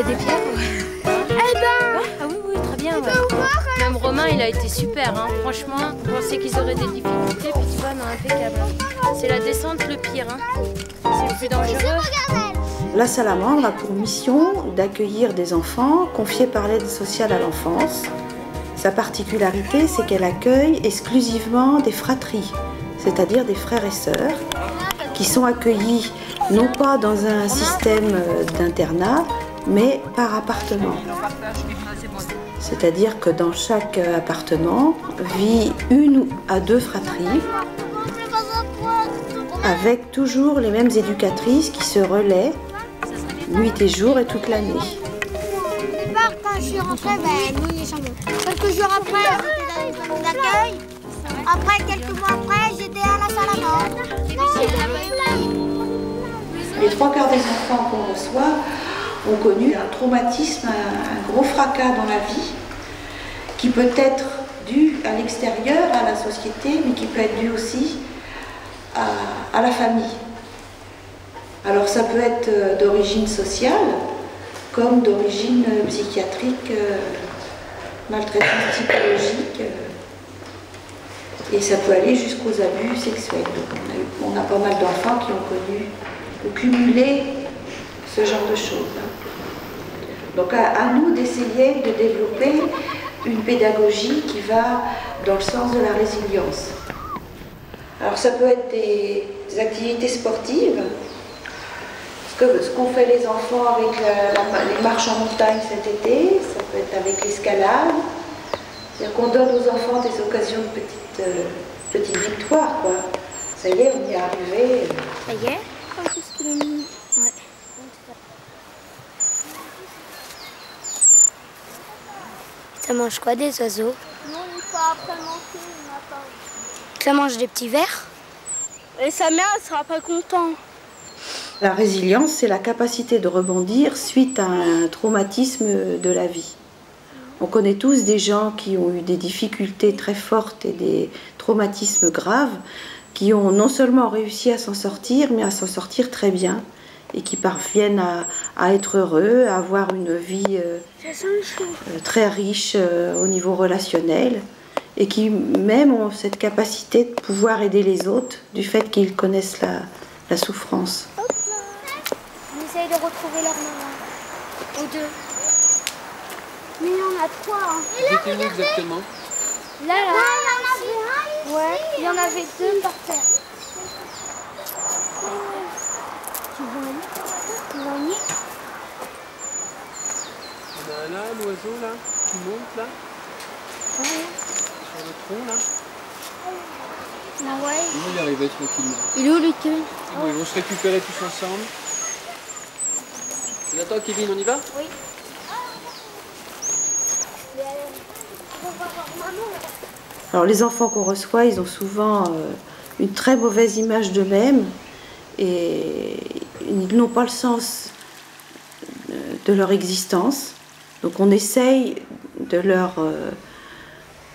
a des pierres. Eh ben Ah oui, oui, très bien. Ouais. Même Romain, il a été super. Hein. Franchement, je pensais qu'ils auraient des difficultés, puis tu vois, non, impeccable. C'est la descente le pire. Hein. C'est le plus dangereux. La Salamandre a pour mission d'accueillir des enfants confiés par l'aide sociale à l'enfance. Sa particularité, c'est qu'elle accueille exclusivement des fratries, c'est-à-dire des frères et sœurs, qui sont accueillis non pas dans un système d'internat, mais par appartement. C'est-à-dire que dans chaque appartement vit 1 à 2 fratries, avec toujours les mêmes éducatrices qui se relaient nuit et jour et toute l'année. Au départ, quand je suis rentrée, nous les chambres. Quelques jours après, j'étais dans les familles d'accueil. Après, quelques mois après, j'étais à la Salamandre. Les 3/4 des enfants qu'on reçoit ont connu un traumatisme, un gros fracas dans la vie, qui peut être dû à l'extérieur, à la société, mais qui peut être dû aussi à la famille. Alors ça peut être d'origine sociale, comme d'origine psychiatrique, maltraitance psychologique, et ça peut aller jusqu'aux abus sexuels. Donc on a pas mal d'enfants qui ont connu ou cumulé ce genre de choses. Donc à nous d'essayer de développer une pédagogie qui va dans le sens de la résilience. Alors ça peut être des activités sportives, ce qu'ont fait les enfants avec les marches en montagne cet été, ça peut être avec l'escalade. C'est-à-dire qu'on donne aux enfants des occasions de petites victoires, quoi. Ça y est, on y est arrivé. Ça y est? Ouais. Ça mange quoi, des oiseaux? Non, il faut après manger, il n'a pas. Ça mange des petits vers? Et sa mère, elle sera pas contente. La résilience, c'est la capacité de rebondir suite à un traumatisme de la vie. On connaît tous des gens qui ont eu des difficultés très fortes et des traumatismes graves, qui ont non seulement réussi à s'en sortir, mais à s'en sortir très bien, et qui parviennent à être heureux, à avoir une vie très riche au niveau relationnel, et qui même ont cette capacité de pouvoir aider les autres du fait qu'ils connaissent la souffrance. On essaye de retrouver leur maman. Aux 2. Mais il y en a 3. Hein. C'était où exactement? Là, ouais, il y en avait 2 par terre. Tu vois où? On a là, l'oiseau là, qui monte là. Ouais. Sur le tronc là. Ah ouais. Ils vont y arriver tranquillement. Il est où le queue? Bon, ils vont se récupérer tous ensemble. Attends Kevin, on y va? Oui. Alors les enfants qu'on reçoit, ils ont souvent une très mauvaise image d'eux-mêmes et ils n'ont pas le sens de leur existence. Donc on essaye de leur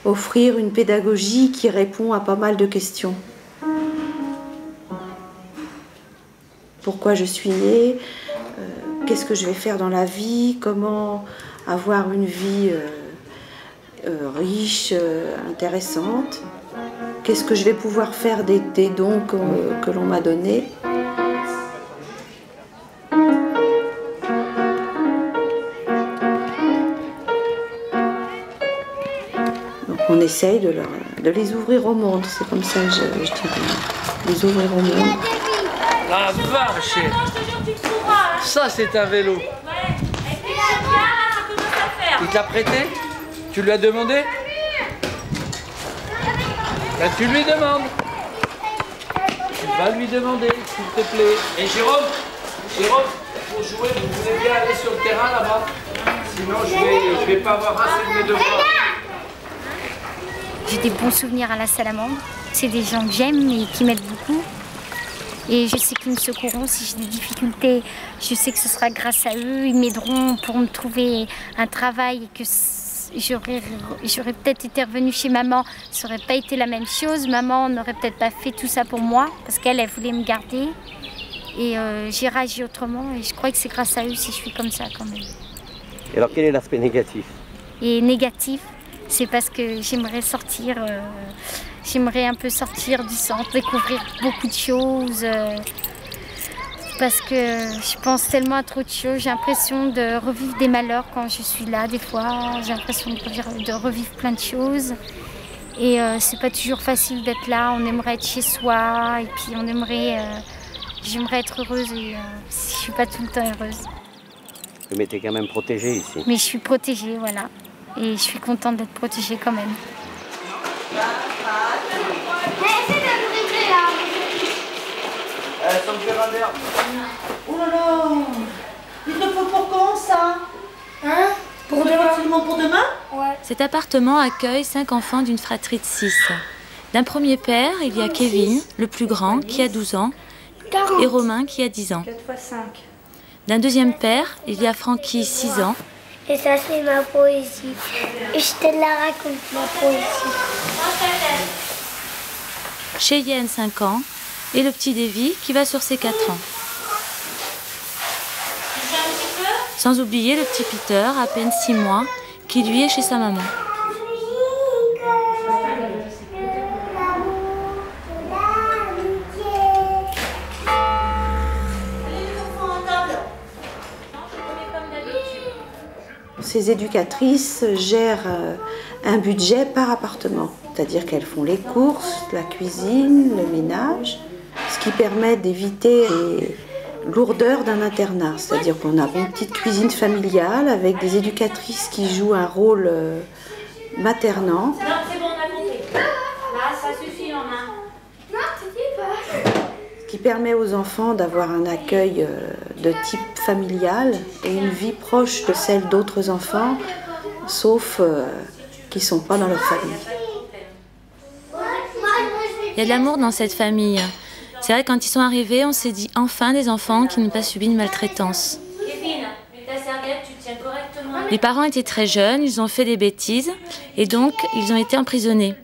offrir une pédagogie qui répond à pas mal de questions. Pourquoi je suis née? Qu'est-ce que je vais faire dans la vie? Comment avoir une vie riche, intéressante? Qu'est-ce que je vais pouvoir faire des dons que l'on m'a donnés? Donc on essaye de les ouvrir au monde, c'est comme ça je dirais, les ouvrir au monde. La vache! Ça c'est un vélo. Il te l'a prêté? Tu lui as demandé? Ben, tu lui demandes. Tu vas lui demander, s'il te plaît. Et Jérôme, pour jouer, vous voulez bien aller sur le terrain là-bas? Sinon je vais pas avoir assez de mes devoirs. J'ai des bons souvenirs à la Salamandre. C'est des gens que j'aime et qui m'aident beaucoup. Et je sais qu'ils me secourront si j'ai des difficultés. Je sais que ce sera grâce à eux. Ils m'aideront pour me trouver un travail et que j'aurais peut-être été revenue chez maman. Ça n'aurait pas été la même chose. Maman n'aurait peut-être pas fait tout ça pour moi parce qu'elle voulait me garder. Et j'ai réagi autrement et je crois que c'est grâce à eux si je suis comme ça quand même. Et alors quel est l'aspect négatif? Et négatif, c'est parce que j'aimerais sortir, j'aimerais un peu sortir du centre, découvrir beaucoup de choses. Parce que je pense tellement à trop de choses, j'ai l'impression de revivre des malheurs quand je suis là des fois, j'ai l'impression de revivre plein de choses. Et c'est pas toujours facile d'être là, on aimerait être chez soi et puis j'aimerais être heureuse et je suis pas tout le temps heureuse. Mais tu es quand même protégée ici. Mais je suis protégée, voilà. Et je suis contente d'être protégée quand même. Ça me fait un verre. Oh là là! Il te faut pour quand ça? Hein? Pour demain? Seulement pour demain? Ouais. Cet appartement accueille 5 enfants d'une fratrie de 6. D'un premier père, il y a Kevin, le plus grand, qui a 12 ans, 40. et Romain, qui a 10 ans. 4 x 5. D'un deuxième père, il y a Francky, 6 ans, Et ça, c'est ma poésie. Et je te la raconte, ma poésie. Cheyenne, 5 ans, et le petit Davy, qui va sur ses 4 ans. Sans oublier le petit Peter, à peine 6 mois, qui lui est chez sa maman. Ces éducatrices gèrent un budget par appartement, c'est-à-dire qu'elles font les courses, la cuisine, le ménage, ce qui permet d'éviter les lourdeurs d'un internat, c'est-à-dire qu'on a une petite cuisine familiale avec des éducatrices qui jouent un rôle maternant. Non, c'est bon, on a compris. Là, ça suffit en main. Non, tu dis pas. Ce qui permet aux enfants d'avoir un accueil de type familial et une vie proche de celle d'autres enfants, sauf qui ne sont pas dans leur famille. Il y a de l'amour dans cette famille. C'est vrai, quand ils sont arrivés, on s'est dit enfin des enfants qui n'ont pas subi de maltraitance. Kevin, ta serviette, tu tiens correctement. Les parents étaient très jeunes, ils ont fait des bêtises et donc ils ont été emprisonnés.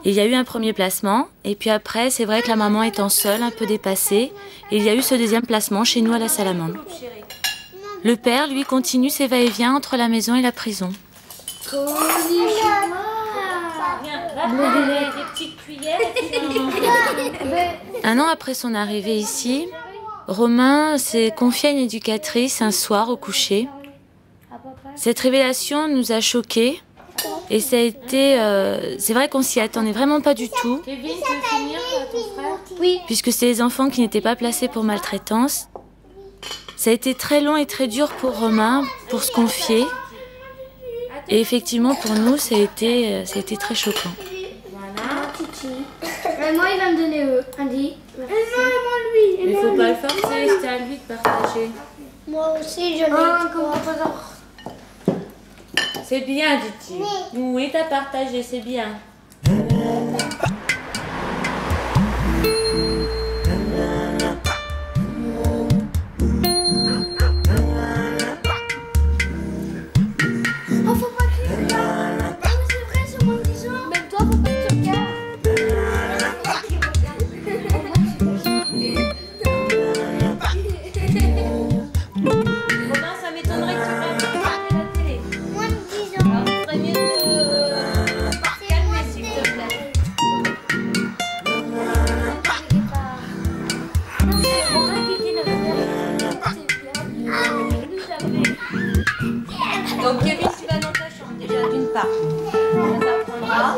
Et il y a eu un premier placement et puis après, c'est vrai que la maman étant seule, un peu dépassée, et il y a eu ce deuxième placement chez nous à la Salamandre. Le père, lui, continue ses va-et-vient entre la maison et la prison. Un an après son arrivée ici, Romain s'est confié à une éducatrice un soir au coucher. Cette révélation nous a choqués et ça a été... c'est vrai qu'on s'y attendait vraiment pas du tout. Kevin, tu veux finir ton frère? Oui. Puisque c'est des enfants qui n'étaient pas placés pour maltraitance. Ça a été très long et très dur pour Romain, pour se confier. Et effectivement, pour nous, ça a été très choquant. Moi, il va me donner eux. Andy. Non, moi, lui. Il faut pas le forcer, c'est à lui de partager. Moi aussi, je l'ai. C'est bien, dit-il. Oui, t'as partagé, c'est bien. Oh, faut pas crier. Non, mais c'est vrai, c'est moins de 10 ans. Même toi, faut pas que tu regardes. Romain, ça m'étonnerait que tu fasses regarder la télé. Moins de 10 ans. Alors, il ferait mieux de calmer, s'il te plaît. C'est Romain qui dit Donc, Kevin, tu vas dans ta chambre déjà, d'une part. On t'apprendra.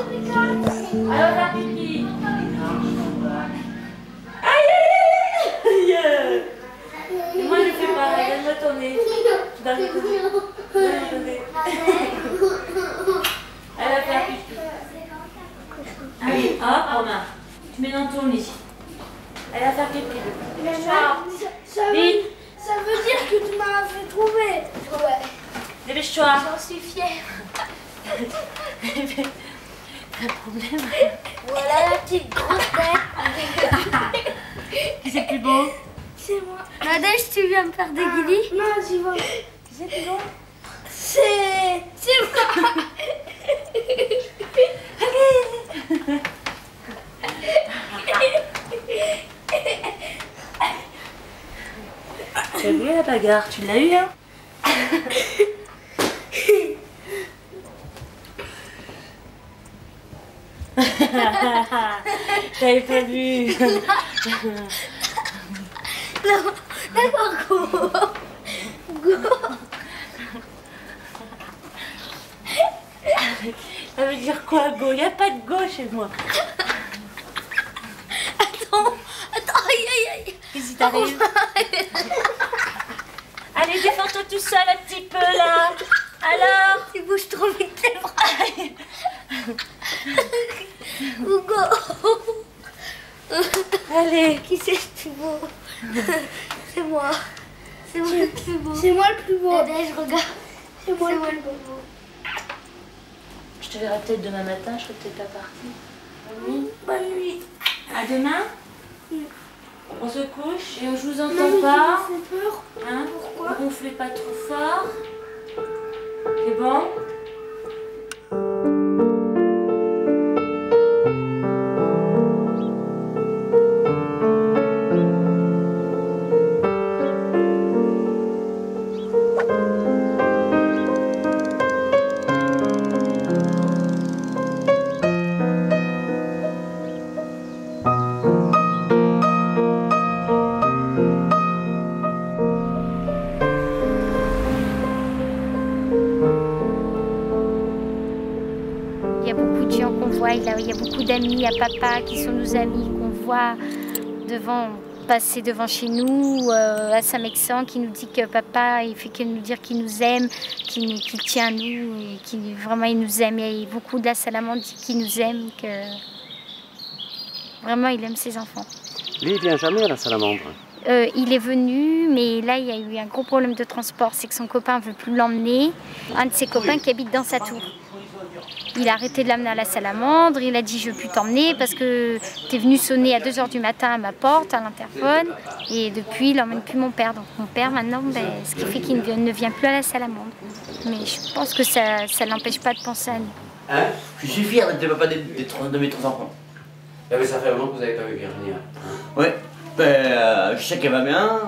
Alors, la pipi. Aïe, aïe, aïe. Et moi, je fais pareil. Donne-moi ton nez. Donne ton nez. Elle va faire pipi. Allez, hop, Romain. Tu mets dans ton lit. Elle va faire pipi. Vite. Ça veut dire que tu m'as fait trouver. Ouais. Dépêche-toi. J'en suis fière. Pas de problème. Voilà la petite grosse tête. Qui c'est le plus beau? C'est moi. Nadège, tu viens me faire des guilis? Non, tu vois. C'est plus bon. C'est moi. Tu as vu la bagarre? Tu l'as eu, hein? T'avais pas vu. Non, d'accord, go. Go. Ça veut dire quoi, go? Il n'y a pas de go chez moi. Attends, aïe, aïe, aïe. Qu'est-ce qui t'arrive? Allez, défends-toi tout seul un petit peu, là. Alors? Tu bouges trop vite les bras. Hugo. Allez. Qui c'est le plus beau? C'est moi. C'est moi le plus beau. C'est moi le plus beau. Allez, je regarde. C'est moi le plus beau. Je te verrai peut-être demain matin, je serai peut-être pas partie. Oui. Bonne nuit. À demain? Oui. On se couche et je vous entends pas. Ça fait peur. Hein? Pourquoi? Ne gonflez pas trop fort. C'est bon? Il y a beaucoup d'amis à papa qui sont nos amis, qu'on voit passer devant chez nous, à Saint-Mexan, qui nous dit que papa, il fait que nous dire qu'il nous aime, qu'il tient à nous, et vraiment il nous aime. Il y a beaucoup de la Salamandre qui nous aime, que vraiment il aime ses enfants. Lui, il vient jamais à la Salamandre. Il est venu, mais là il y a eu un gros problème de transport, c'est que son copain ne veut plus l'emmener. Un de ses copains qui habite dans sa tour. Il a arrêté de l'amener à la Salamandre, il a dit je ne veux plus t'emmener parce que tu es venu sonner à 2 h du matin à ma porte, à l'interphone, et depuis il n'emmène plus mon père. Donc mon père maintenant, ce qui fait qu'il ne vient plus à la Salamandre. Mais je pense que ça ne l'empêche pas de penser à nous. Hein? Je suis fier d'être papa de mes 3 enfants. Ah mais ça fait longtemps que vous n'avez pas vu Virginia. Ouais, je sais qu'elle va bien.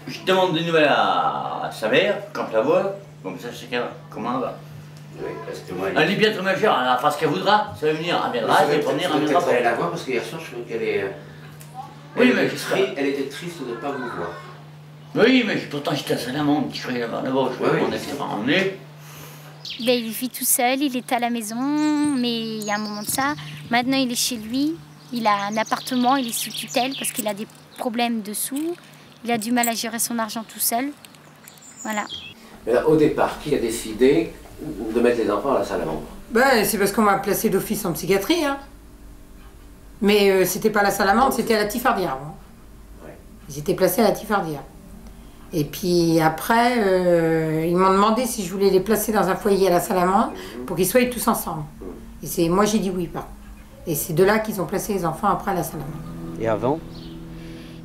Je demande des nouvelles à sa mère quand je la vois. Comme ça, je sais comment elle va. Oui, parce que moi... Elle est bien très majeure, elle fera ce qu'elle voudra. Ça va venir, elle viendra, elle va venir, elle viendra pas. Vous allez la voir parce qu'hier soir, je trouve qu'elle est... Oui, mais elle était triste de ne pas vous voir. Oui, mais pourtant j'étais à Salamandre, je serais là-bas, je vais m'en être emmené. Il vit tout seul, il est à la maison, mais il y a un moment de ça. Maintenant, il est chez lui, il a un appartement, il est sous tutelle parce qu'il a des problèmes de sous. Il a du mal à gérer son argent tout seul. Voilà. Mais là, au départ, qui a décidé de mettre les enfants à la Salamandre? C'est parce qu'on m'a placé d'office en psychiatrie. Hein. Mais c'était pas à la Salamandre, c'était à la Tifardière. Hein. Ouais. Ils étaient placés à la Tifardière. Et puis après, ils m'ont demandé si je voulais les placer dans un foyer à la Salamandre pour qu'ils soient tous ensemble. Et moi j'ai dit oui, pas. Et c'est de là qu'ils ont placé les enfants après à la Salamandre. Et avant?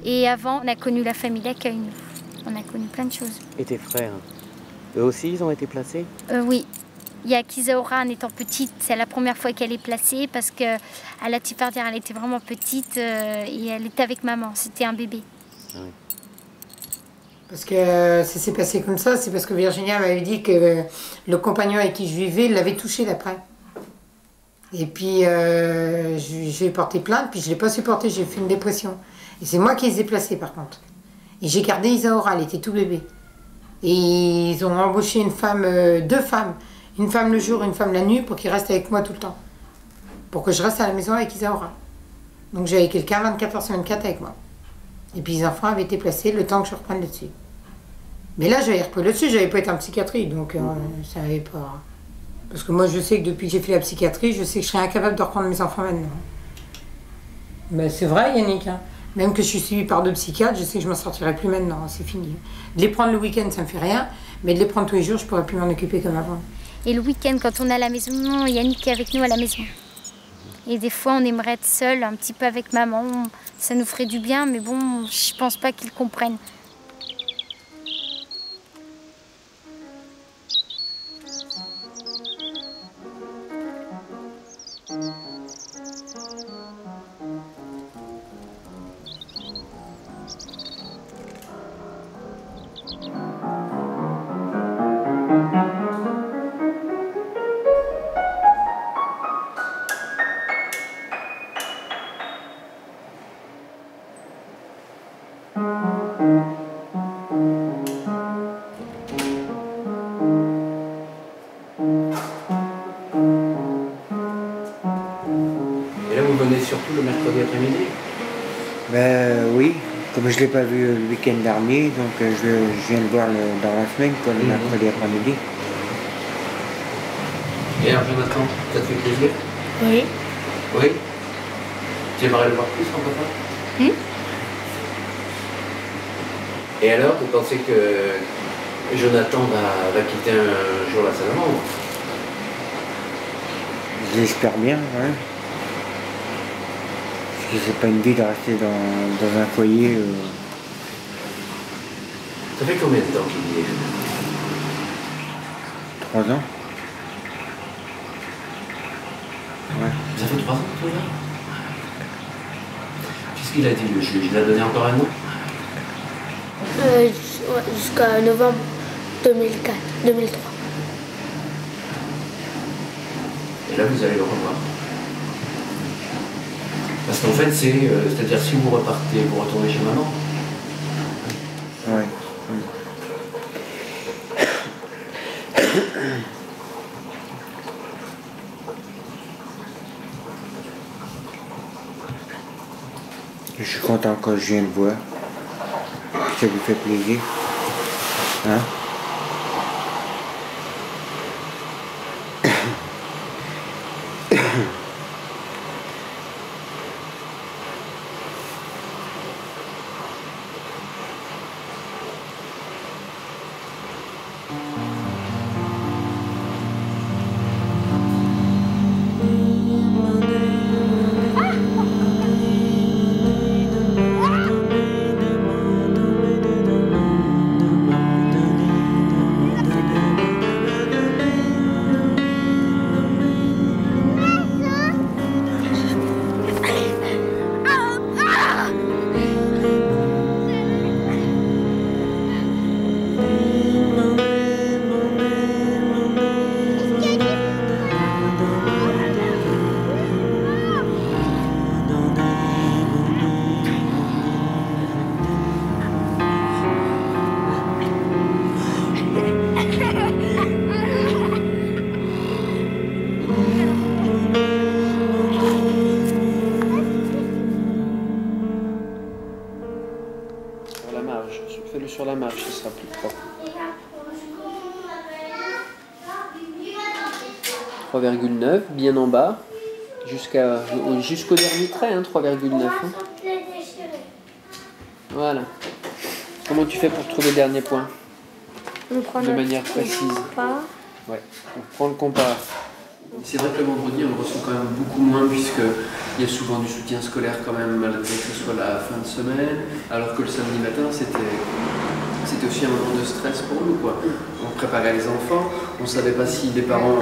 Et avant, on a connu la famille d'accueil, nous. On a connu plein de choses. Et tes frères? Eux aussi, ils ont été placés? Oui. Il y a Kisaora, en étant petite, c'est la première fois qu'elle est placée parce qu'à la Tifardière, elle était vraiment petite et elle était avec maman. C'était un bébé. Ah oui. Parce que ça s'est passé comme ça, c'est parce que Virginia m'avait dit que le compagnon avec qui je vivais l'avait touchée d'après. Et puis j'ai porté plainte, puis je ne l'ai pas supporté, j'ai fait une dépression. Et c'est moi qui les ai placés par contre. Et j'ai gardé Isaora, elle était tout bébé. Et ils ont embauché une femme, 2 femmes, une femme le jour, une femme la nuit, pour qu'ils restent avec moi tout le temps. Pour que je reste à la maison avec Isaora. Donc j'avais quelqu'un 24h/24 avec moi. Et puis les enfants avaient été placés le temps que je reprenne le dessus. Mais là j'avais repris le dessus, j'avais pas été en psychiatrie, donc ça n'avait pas... Parce que moi je sais que depuis que j'ai fait la psychiatrie, je sais que je serais incapable de reprendre mes enfants maintenant. Mais c'est vrai Yannick, hein. Même que je suis suivie par 2 psychiatres, je sais que je m'en sortirai plus maintenant, c'est fini. De les prendre le week-end, ça me fait rien, mais de les prendre tous les jours, je pourrais plus m'en occuper comme avant. Et le week-end, quand on est à la maison, non, Yannick est avec nous à la maison. Et des fois, on aimerait être seul, un petit peu avec maman. Ça nous ferait du bien, mais bon, je pense pas qu'ils comprennent. je ne l'ai pas vu le week-end dernier, donc je viens de voir dans la semaine, quoi, le mercredi après-midi. Et alors Jonathan, ça te fait plaisir? Oui. Oui? Tu aimerais le voir plus, ton papa? Et alors, vous pensez que Jonathan va quitter un jour la Salamandre? J'espère bien, ouais. Parce que c'est pas une vie de rester dans un foyer. Ça fait combien de temps qu'il y est? 3 ans. Ouais. Ça fait 3 ans que tu es là? Qu'est-ce qu'il a dit le juge? Il a donné encore un an? Jusqu'à novembre 2003. Et là, vous allez le revoir. Parce qu'en fait, c'est-à-dire si vous repartez, vous retournez chez maman. Ouais. Je suis content que je viens de voir. Ça vous fait plaisir. Hein? Fais-le sur la marge, ce sera plus propre. 3,9, bien en bas, jusqu'au dernier trait, hein, 3,9. Hein. Voilà. Comment tu fais pour trouver le dernier point? De manière précise. Ouais, on prend le compas. C'est vrai que le vendredi, on le ressent quand même beaucoup moins, puisqu'il y a souvent du soutien scolaire quand même, malgré que ce soit la fin de semaine, alors que le samedi matin, c'était aussi un moment de stress pour nous, quoi. On préparait les enfants, on ne savait pas si les parents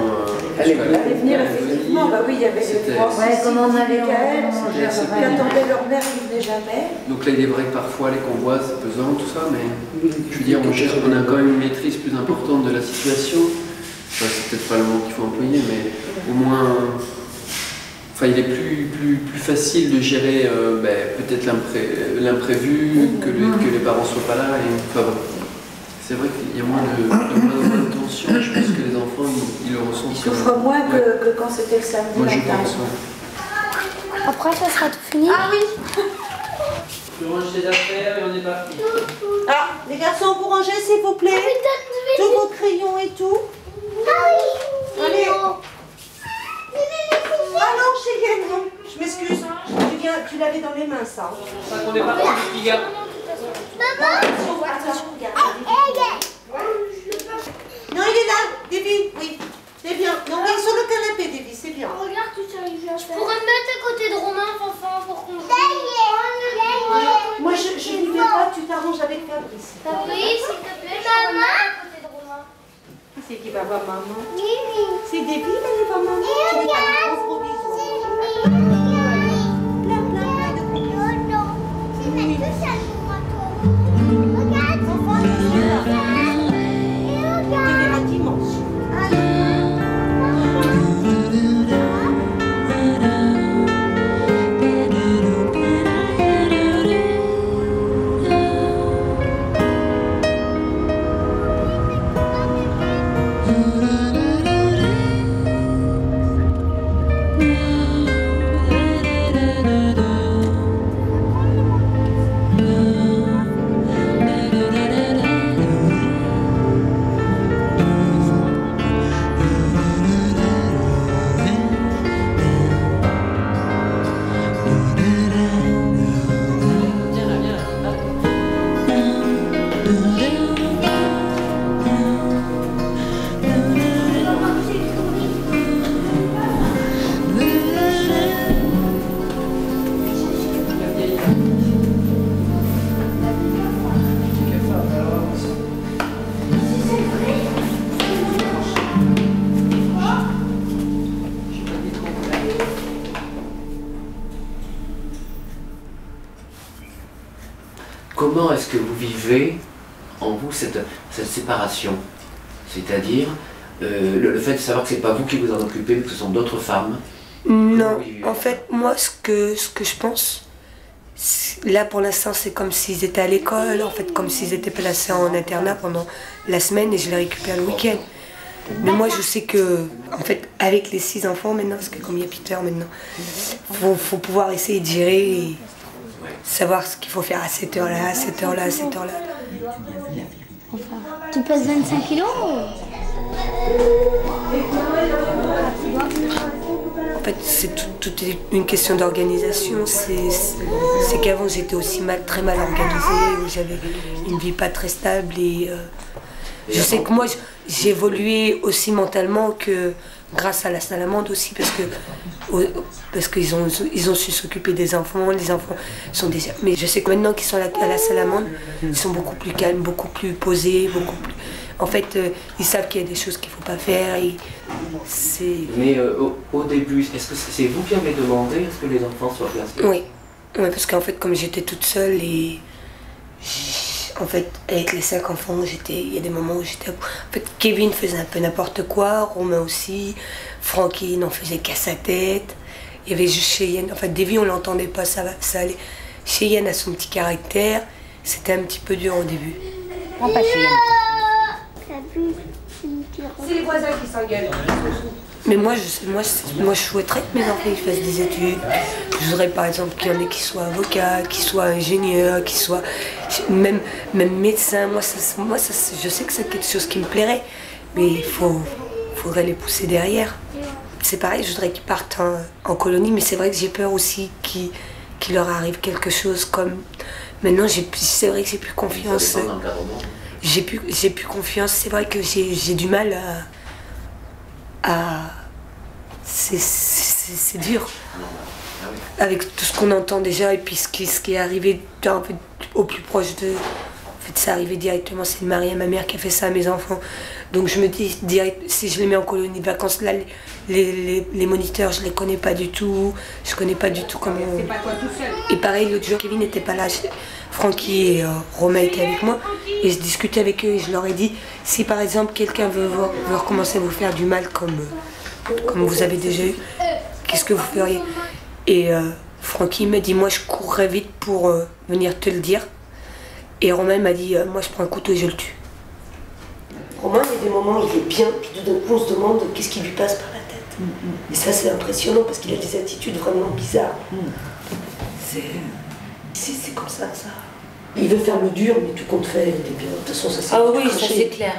allaient venir, effectivement. Bah oui, il y avait des Francis, comment on allait qui attendaient leur mère qui ne venait jamais. Donc là, il est vrai que parfois, les convois, c'est pesant, tout ça, mais je veux dire, on a quand même une maîtrise plus importante de la situation. Enfin, c'est peut-être pas le mot qu'il faut employer, mais au moins, enfin, il est plus facile de gérer peut-être l'imprévu, que les parents ne soient pas là. Enfin, c'est vrai qu'il y a moins de tension, je pense que les enfants, ils le ressentent. Ils souffrent moins que quand c'était le samedi. Moi, je pense, ouais. Après, ça sera tout fini. Ah oui. Tu ranges tes affaires et on est parti. Ah, les garçons, vous rangez s'il vous plaît. Tous vos crayons et tout. Allez. Ah non, Cheyenne, non. Je m'excuse. Tu l'avais dans les mains, ça. Ça qu'on est parti, les gars. Attention, regarde. Non, il est là, Davy. Oui, c'est bien. Non, il est sur le canapé, Davy, c'est bien. Regarde tout ça, je pourrais me mettre à côté de Romain, Fanfan, pour qu'on... Moi, je n'y vais pas, tu t'arranges avec Fabrice. Fabrice, s'il te plaît, je pourrais me mettre à côté de Romain. C'est qui va voir maman? C'est Davy, il va aller voir maman. Tu lui fais un gros bisou. Plein de gros bisous. est-ce que vous vivez en vous cette séparation? C'est-à-dire le fait de savoir que c'est pas vous qui vous en occupez, mais que ce sont d'autres femmes? Non, en fait, moi, ce que je pense, là pour l'instant, c'est comme s'ils étaient à l'école, en fait, comme s'ils étaient placés en internat pendant la semaine et je les récupère le week-end. Mais moi, je sais que, en fait, avec les 6 enfants maintenant, parce que comme il y a Peter maintenant, faut pouvoir essayer de gérer et savoir ce qu'il faut faire à cette heure-là, à cette heure-là, à cette heure-là. Tu pèses 25 kilos? En fait, c'est tout est une question d'organisation. C'est qu'avant, j'étais aussi très mal organisée, où j'avais une vie pas très stable et je sais que moi, j'ai évolué aussi mentalement que grâce à la salamandre aussi, parce qu'ils ont su s'occuper des enfants, les enfants sont déjà... Mais je sais que maintenant qu'ils sont à la salamandre, ils sont beaucoup plus calmes, beaucoup plus posés, beaucoup plus... En fait, ils savent qu'il y a des choses qu'il ne faut pas faire. Mais au début, est-ce que c'est vous qui avez demandé à ce que les enfants soient placés? Oui, parce qu'en fait, comme j'étais toute seule et... En fait, avec les 5 enfants, il y a des moments où j'étais... En fait, Kevin faisait un peu n'importe quoi, Romain aussi, Francky n'en faisait qu'à sa tête. Il y avait juste Cheyenne. En fait, Davy, on l'entendait pas, ça allait. Cheyenne a son petit caractère. C'était un petit peu dur au début. Non, pas Cheyenne. C'est les voisins qui s'engueulent. Mais moi, je souhaiterais que mes enfants fassent des études. Je voudrais par exemple qu'il y en ait qui soient avocats, qui soient ingénieurs, qui soient même médecins. Moi, je sais que c'est quelque chose qui me plairait, mais il faudrait les pousser derrière. C'est pareil, je voudrais qu'ils partent en colonie, mais c'est vrai que j'ai peur aussi qu'il leur arrive quelque chose comme... Maintenant, c'est vrai que j'ai plus confiance. J'ai plus confiance. C'est vrai que j'ai du mal à... C'est dur. Avec tout ce qu'on entend déjà et puis ce qui est arrivé un peu au plus proche de... En fait, c'est arrivé directement, c'est Marie, ma mère, qui a fait ça à mes enfants. Donc je me dis, direct, si je les mets en colonie de vacances, là, les moniteurs, je les connais pas du tout. Je connais pas du tout comment... C'est pas toi tout seul. Et pareil, l'autre jour, Kevin n'était pas là. Francky et Romain étaient avec moi. Et je discutais avec eux et je leur ai dit, si par exemple quelqu'un veut recommencer à vous faire du mal comme vous avez déjà eu, qu'est-ce que vous feriez? Et Francky m'a dit, moi je courrais vite pour venir te le dire. Et Romain m'a dit, moi je prends un couteau et je le tue. Romain, il y a des moments où il est bien, puis tout d'un coup on se demande qu'est-ce qui lui passe par la tête. Et ça c'est impressionnant parce qu'il a des attitudes vraiment bizarres. C'est comme ça. Il veut faire le dur, mais tout compte fait, il est bien. De toute façon, ça c'est... Ah oui, ça c'est clair.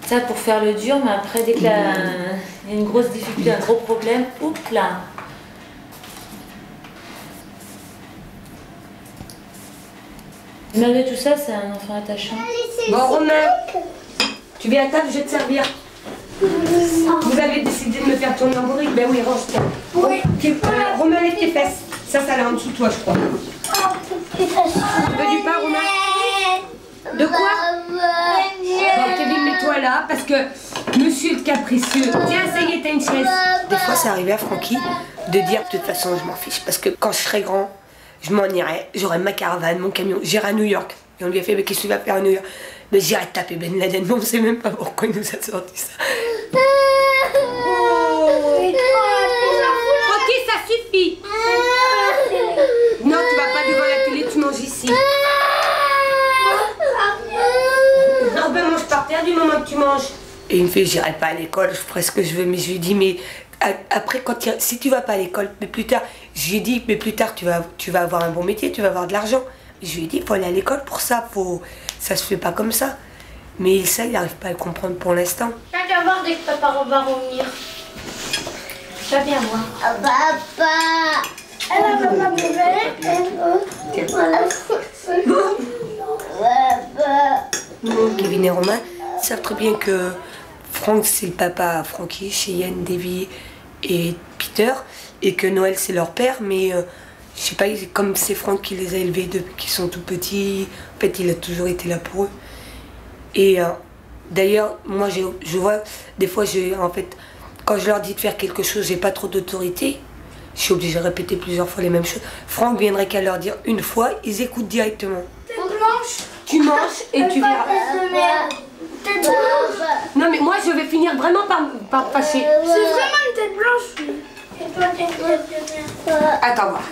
Ça pour faire le dur, mais après dès qu'il y a une grosse difficulté, un gros problème, oups là. Malgré tout ça, c'est un enfant attachant. Bon, Romain, tu viens à table, je vais te servir. Vous avez décidé de me faire tourner en bourrique? Ben oui, range-toi. Oui. Romain, lève tes fesses. Ça là en dessous de toi, je crois. Tu veux du pain, Romain? De quoi? Bon, Kevin, mets-toi là, parce que monsieur le capricieux. Tiens, ça y est, t'as une chaise. Des fois, c'est arrivé à Francky de dire, de toute façon, je m'en fiche, parce que quand je serai grand, je m'en irai, j'aurai ma caravane, mon camion, j'irai à New York. Et on lui a fait, mais qu'est-ce que tu vas faire à New York? Mais j'irai taper Ben Laden, mais on ne sait même pas pourquoi il nous a sorti ça. Francky, ça suffit. Non, tu vas pas devant la télé, tu manges ici. Non, ben mange par terre du moment que tu manges. Et il me fait, j'irai pas à l'école, je ferai ce que je veux, mais je lui dis, mais après, si tu vas pas à l'école, mais plus tard, je lui ai dit, mais plus tard, tu vas avoir un bon métier, tu vas avoir de l'argent. Je lui ai dit, il faut aller à l'école pour ça, ça se fait pas comme ça. Mais ça, il n'arrive pas à le comprendre pour l'instant. Tu vas voir dès que papa va revenir. Tu vas bien voir. Papa. Elle va pas bouger. Kevin et Romain savent très bien que Franck, c'est le papa, Francky, Cheyenne, Davy et Peter, et que Noël, c'est leur père, mais je sais pas, comme c'est Franck qui les a élevés depuis qu'ils sont tout petits, en fait, il a toujours été là pour eux. Et d'ailleurs, moi, je vois, des fois, en fait, quand je leur dis de faire quelque chose, j'ai pas trop d'autorité, je suis obligée de répéter plusieurs fois les mêmes choses. Franck viendrait qu'à leur dire une fois, ils écoutent directement. Faut que tu manges et tu verras. Non mais moi je vais finir vraiment par passer. C'est vraiment une tête blanche. Et toi, t'es une tête de merde. Attends voir.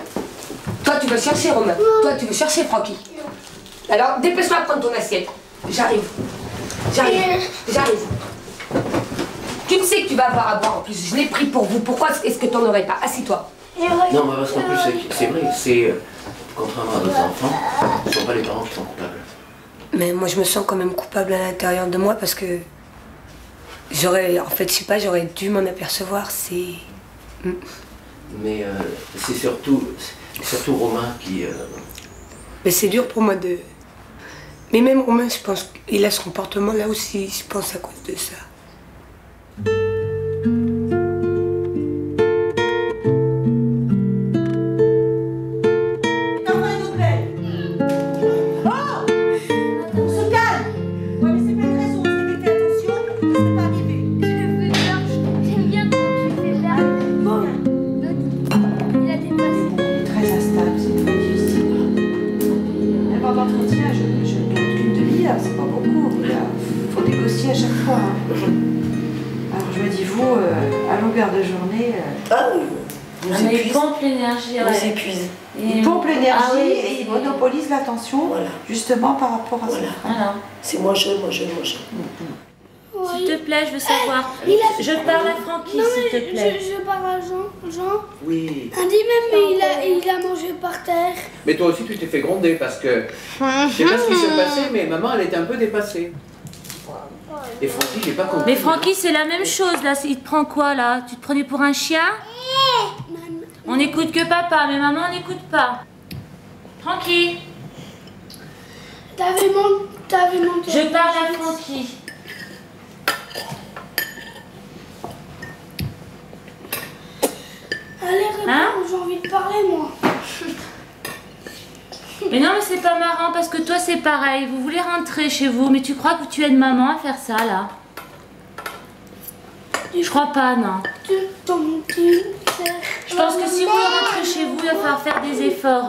Toi tu veux chercher Romain. Toi tu veux chercher Francky. Alors dépêche-toi de prendre ton assiette. J'arrive. Tu me sais que tu vas avoir à boire en plus. Je l'ai pris pour vous. Pourquoi est-ce que t'en aurais pas? Assis-toi. Non, mais parce qu'en plus, c'est vrai, c'est. Contrairement à d'autres enfants, ce ne sont pas les parents qui sont coupables. Mais moi je me sens quand même coupable à l'intérieur de moi parce que j'aurais, en fait je sais pas, j'aurais dû m'en apercevoir, c'est... Mais c'est surtout Romain qui... Mais c'est dur pour moi de... Mais même Romain, je pense qu'il a ce comportement là aussi, je pense à cause de ça. De journée, il pompe l'énergie. On s'épuise. Il pompe l'énergie et il monopolise l'attention justement par rapport à ça. Voilà. C'est moi je. S'il te plaît, je veux savoir. Je parle à Francky, s'il te plaît. Je parle à Jean. Oui. Un dit même, il a mangé par terre. Mais toi aussi, tu t'es fait gronder parce que je sais pas ce qui s'est passé, mais maman, elle était un peu dépassée. Et Francky, j'ai pas compris. Mais Francky, c'est la même chose là. Il te prend quoi là? Tu te prenais pour un chien? On n'écoute que papa, mais maman n'écoute pas. Francky. T'avais monté. Je parle à Francky. Allez, réponds, j'ai envie de parler moi. Mais non, mais c'est pas marrant parce que toi c'est pareil. Vous voulez rentrer chez vous, mais tu crois que tu aides maman à faire ça là? Je crois pas, non. Je pense que si vous voulez rentrer chez vous, il va falloir faire des efforts.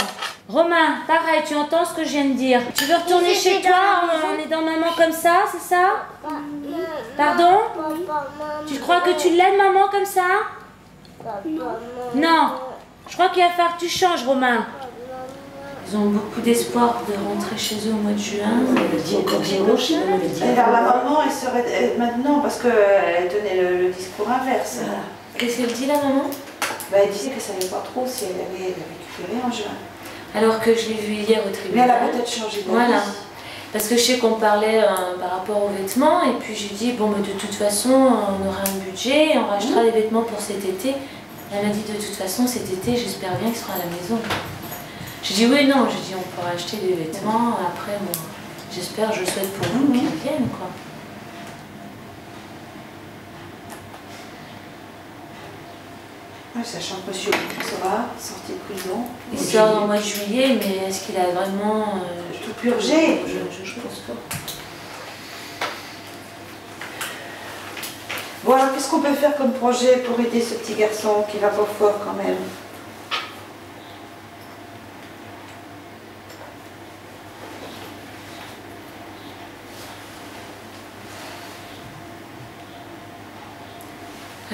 Romain, pareil, tu entends ce que je viens de dire? Tu veux retourner chez toi en aidant maman comme ça, c'est ça? Pardon? Tu crois que tu l'aides maman comme ça? Non. Je crois qu'il va falloir que tu changes, Romain. Ils ont beaucoup d'espoir de rentrer chez eux au mois de juin. Alors la maman, elle serait maintenant, parce qu'elle tenait le discours inverse. Qu'est-ce qu'elle dit la maman? Elle disait qu'elle ne savait pas trop si elle avait récupéré en juin. Alors que je l'ai vue hier au tribunal. Mais elle a peut-être changé d'avis. Voilà. Parce que je sais qu'on parlait par rapport aux vêtements, et puis j'ai dit, bon, mais de toute façon, on aura un budget, on rachètera des vêtements pour cet été. Elle m'a dit, de toute façon, cet été, j'espère bien qu'il sera à la maison. J'ai dit oui, non, j'ai dit on pourra acheter des vêtements, après bon, j'espère, je souhaite pour vous qu'ils viennent quoi. Ouais, sachant que monsieur sera sorti de prison. Il sort en mois de juillet, mais est-ce qu'il a vraiment tout purgé? Je pense pas. Bon alors qu'est-ce qu'on peut faire comme projet pour aider ce petit garçon qui va pas fort quand même?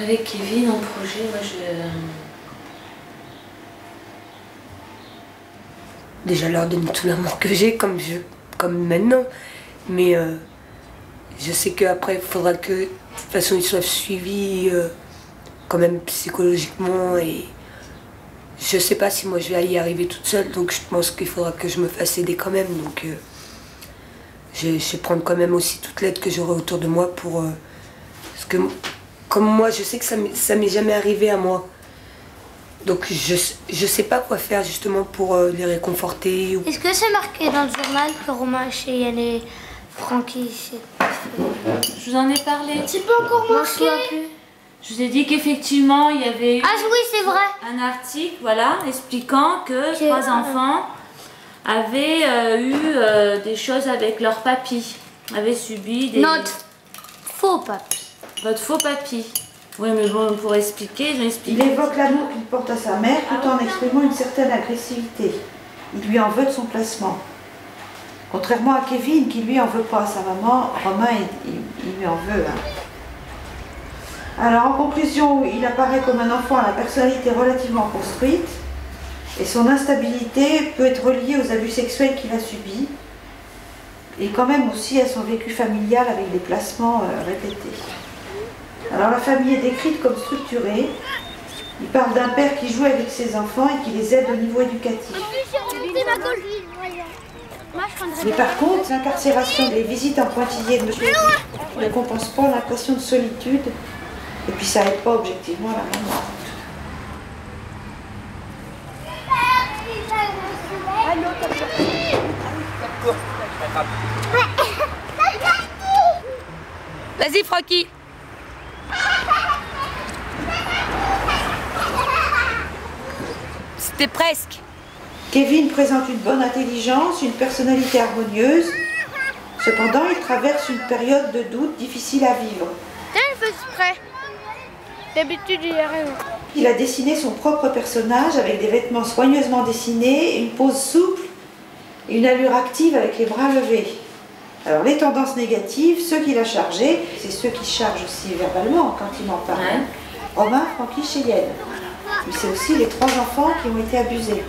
Avec Kevin en projet, moi Déjà leur donner tout l'amour que j'ai, comme maintenant. Mais je sais qu'après, il faudra que, de toute façon, ils soient suivis quand même psychologiquement. Et je sais pas si moi je vais y arriver toute seule, donc je pense qu'il faudra que je me fasse aider quand même. Donc je vais prendre quand même aussi toute l'aide que j'aurai autour de moi pour... parce que comme moi, je sais que ça m'est jamais arrivé à moi. Donc je sais pas quoi faire justement pour les réconforter. Est-ce que c'est marqué dans le journal que Romain Cheyenne et Francky... Je vous en ai parlé. C'est pas encore marqué. Je vous ai dit qu'effectivement, il y avait eu oui, c'est vrai. Un article, voilà, expliquant que 3 enfants avaient eu des choses avec leur papy, avaient subi des... Notre faux papy. Votre faux papy. Oui, mais bon, pour expliquer, ils ont expliqué. Il évoque l'amour qu'il porte à sa mère tout en exprimant une certaine agressivité. Il lui en veut de son placement. Contrairement à Kevin, qui lui en veut pas à sa maman, Romain, il lui en veut. Hein. Alors en conclusion, il apparaît comme un enfant à la personnalité relativement construite, et son instabilité peut être reliée aux abus sexuels qu'il a subis, et quand même aussi à son vécu familial avec des placements répétés. Alors la famille est décrite comme structurée. Il parle d'un père qui joue avec ses enfants et qui les aide au niveau éducatif. Mais par contre, l'incarcération, les visites en pointillé de monsieur ne compense pas l'impression de solitude, et puis ça n'aide pas objectivement la maman. Vas-y, Francky. C'était presque. Kevin présente une bonne intelligence, une personnalité harmonieuse. Cependant, il traverse une période de doute difficile à vivre. Tiens, il fait exprès. D'habitude, il y a rien. Il a dessiné son propre personnage avec des vêtements soigneusement dessinés, une pose souple et une allure active avec les bras levés. Alors les tendances négatives, ceux qu'il a chargés, c'est ceux qui chargent aussi verbalement quand il m'en parle. Ouais. Romain, Francky, Cheyenne. Mais c'est aussi les 3 enfants qui ont été abusés.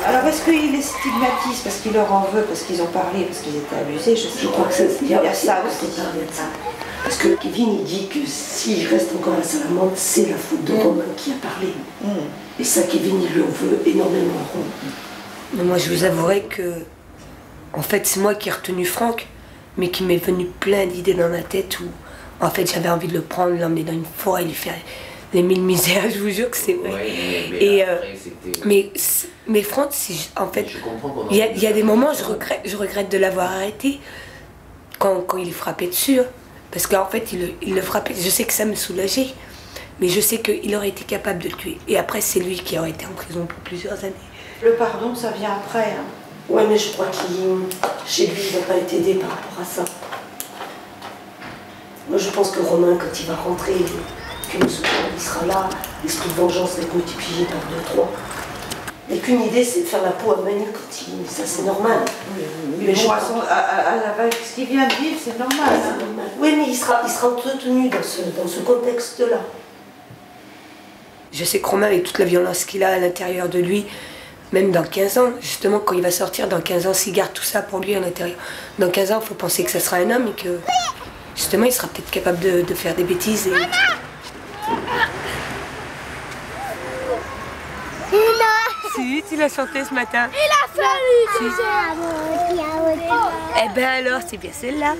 Alors est-ce qu'il les stigmatise parce qu'il leur en veut, parce qu'ils ont parlé, parce qu'ils étaient abusés? Je crois que il y a ça aussi. Parce que Kevin il dit que s'il reste encore à la salamandre, c'est la faute de Romain qui a parlé. Et ça, Kevin il lui en veut énormément. Mais moi je vous avouerai que en fait c'est moi qui ai retenu Franck, mais qui m'est venu plein d'idées dans la tête où en fait j'avais envie de le prendre, l'emmener dans une forêt, lui faire les 1000 misères, je vous jure que c'est vrai. Ouais, et après, mais Franck, en fait, il y a des moments je regrette de l'avoir arrêté quand il est frappé dessus, parce qu'en fait il le frappait. Je sais que ça me soulageait, mais je sais qu'il aurait été capable de le tuer. Et après c'est lui qui aurait été en prison pour plusieurs années. Le pardon, ça vient après. Hein. Ouais, mais je crois chez lui, il n'a pas été aidé par rapport à ça. Moi, je pense que Romain, quand il va rentrer, que le secours, il sera là, l'esprit de vengeance va être multiplié par 2, 3. Il n'y a qu'une idée, c'est de faire la peau à Manu quand il... Ça, c'est normal. Mais bon, ce qu'il vient de vivre, c'est normal. Hein. Normal. Oui, mais il sera entretenu dans ce contexte-là. Je sais que Romain, avec toute la violence qu'il a à l'intérieur de lui, même dans 15 ans, justement, quand il va sortir, dans 15 ans, s'il garde tout ça pour lui à l'intérieur, dans 15 ans, il faut penser que ça sera un homme et que, justement, il sera peut-être capable de faire des bêtises. Et... Si, tu l'as chanté ce matin. Il a fallu. Eh ben alors, c'est bien celle-là.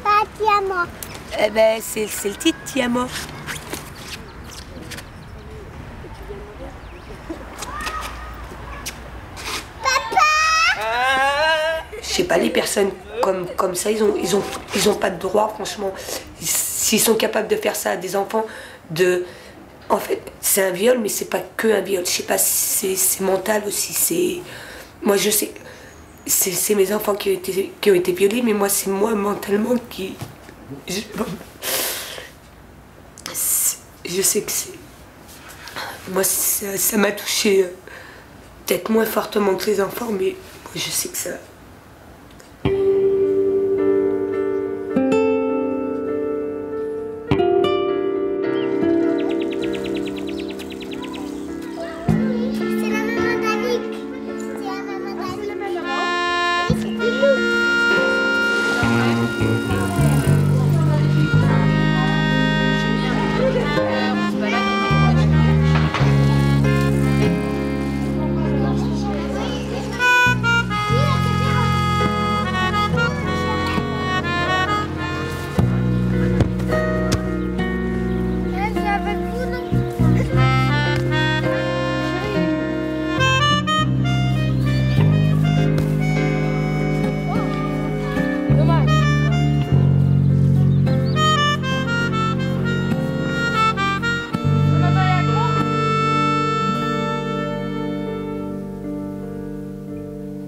Pas Tiamo. Eh ben, c'est le titre, Tiamo. Je sais pas, les personnes comme ça, ils ont pas de droit, franchement. S'ils sont capables de faire ça à des enfants, en fait, c'est un viol, mais c'est pas que un viol. Je sais pas si c'est mental aussi. Moi, je sais, c'est mes enfants qui ont été violés, mais moi, c'est moi mentalement qui. Je sais que c'est. Moi, ça m'a touché peut-être moins fortement que les enfants, mais je sais que ça.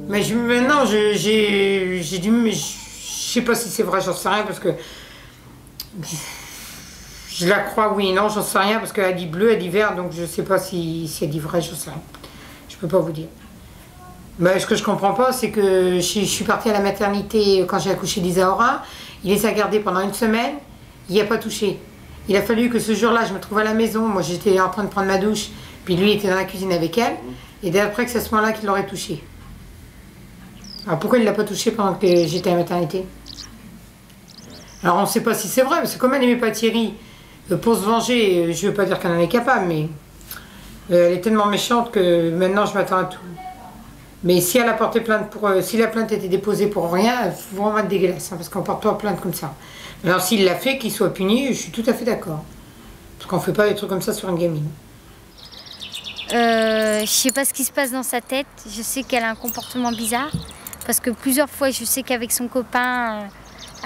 Mais maintenant, j'ai dû... Mais je sais pas si c'est vrai, j'en sais rien, parce que... Je la crois, oui, non, j'en sais rien, parce qu'elle dit bleu, elle dit vert, donc je sais pas si elle dit vrai, je sais rien. Je peux pas vous dire. Mais ce que je comprends pas, c'est que je suis partie à la maternité quand j'ai accouché d'Isaora. Il les a gardés pendant une semaine, il n'y a pas touché. Il a fallu que ce jour-là, je me trouve à la maison, moi j'étais en train de prendre ma douche, puis lui il était dans la cuisine avec elle, et d'après que c'est à ce moment-là qu'il l'aurait touché. Alors pourquoi il ne l'a pas touché pendant que j'étais à la maternité? Alors on ne sait pas si c'est vrai, parce que comme elle n'aimait pas Thierry, pour se venger, je ne veux pas dire qu'elle en est capable, mais elle est tellement méchante que maintenant je m'attends à tout. Mais si elle a porté plainte si la plainte était déposée pour rien, il faut vraiment être dégueulasse, hein, parce qu'on ne porte pas plainte comme ça. Alors s'il l'a fait, qu'il soit puni, je suis tout à fait d'accord. Parce qu'on ne fait pas des trucs comme ça sur une gamine. Je sais pas ce qui se passe dans sa tête. Je sais qu'elle a un comportement bizarre. Parce que plusieurs fois, je sais qu'avec son copain,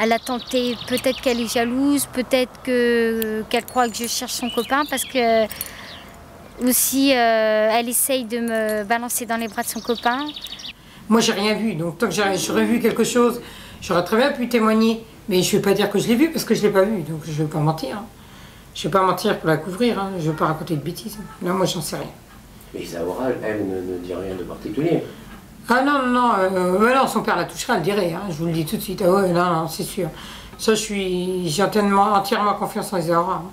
elle a tenté, peut-être qu'elle est jalouse, peut-être qu'elle croit que je cherche son copain, parce que aussi, elle essaye de me balancer dans les bras de son copain. Moi, j'ai rien vu, donc tant que j'aurais vu quelque chose, j'aurais très bien pu témoigner. Mais je ne vais pas dire que je l'ai vu, parce que je ne l'ai pas vu, donc je ne vais pas mentir. Hein. Je ne vais pas mentir pour la couvrir, hein. Je ne vais pas raconter de bêtises. Là, moi, j'en sais rien. Mais Isaora, elle ne dit rien de particulier. Ah non, non, son père la touchera, elle dirait, hein. Je vous le dis tout de suite. Ah ouais, non, c'est sûr. Ça, j'ai entièrement confiance en Isaora. Hein.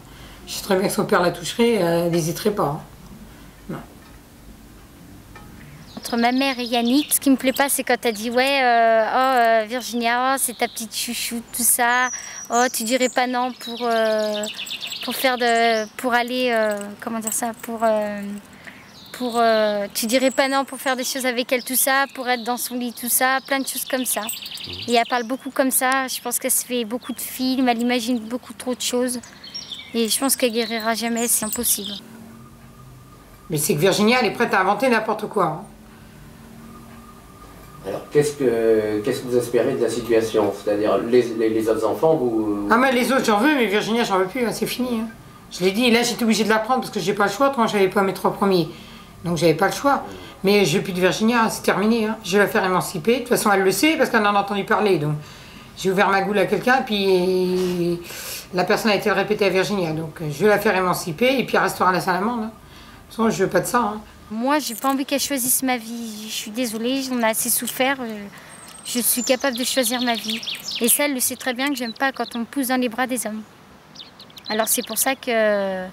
Je sais très bien que son père la toucherait, elle n'hésiterait pas. Hein. Non. Entre ma mère et Yannick, ce qui me plaît pas, c'est quand elle dit ouais, Virginia, oh, c'est ta petite chouchoute, tout ça. Oh, tu dirais pas non pour aller, comment dire ça, tu dirais pas non pour faire des choses avec elle, tout ça, pour être dans son lit, tout ça, plein de choses comme ça. Et elle parle beaucoup comme ça. Je pense qu'elle se fait beaucoup de films, elle imagine beaucoup trop de choses. Et je pense qu'elle guérira jamais, c'est impossible. Mais c'est que Virginia, elle est prête à inventer n'importe quoi. Hein. Alors, qu'est-ce que vous espérez de la situation? C'est-à-dire, les autres enfants, vous... Ah, mais les autres, j'en veux, mais Virginia, j'en veux plus, hein, c'est fini. Hein. Je l'ai dit, là, j'étais obligée de la prendre parce que j'ai pas le choix, quand j'avais pas mes 3 premiers. Donc, j'avais pas le choix. Mais je veux plus de Virginia, c'est terminé. Hein. Je vais la faire émanciper. De toute façon, elle le sait parce qu'elle en a entendu parler. Donc, j'ai ouvert ma goule à quelqu'un, et puis la personne a été répétée à Virginia. Donc, je vais la faire émanciper, et puis elle restera à la salamande. Hein. De toute façon, je veux pas de ça. Hein. Moi, j'ai pas envie qu'elle choisisse ma vie. Je suis désolée, on a assez souffert. Je suis capable de choisir ma vie. Et ça, elle le sait très bien que j'aime pas quand on me pousse dans les bras des hommes. Alors c'est pour ça qu'on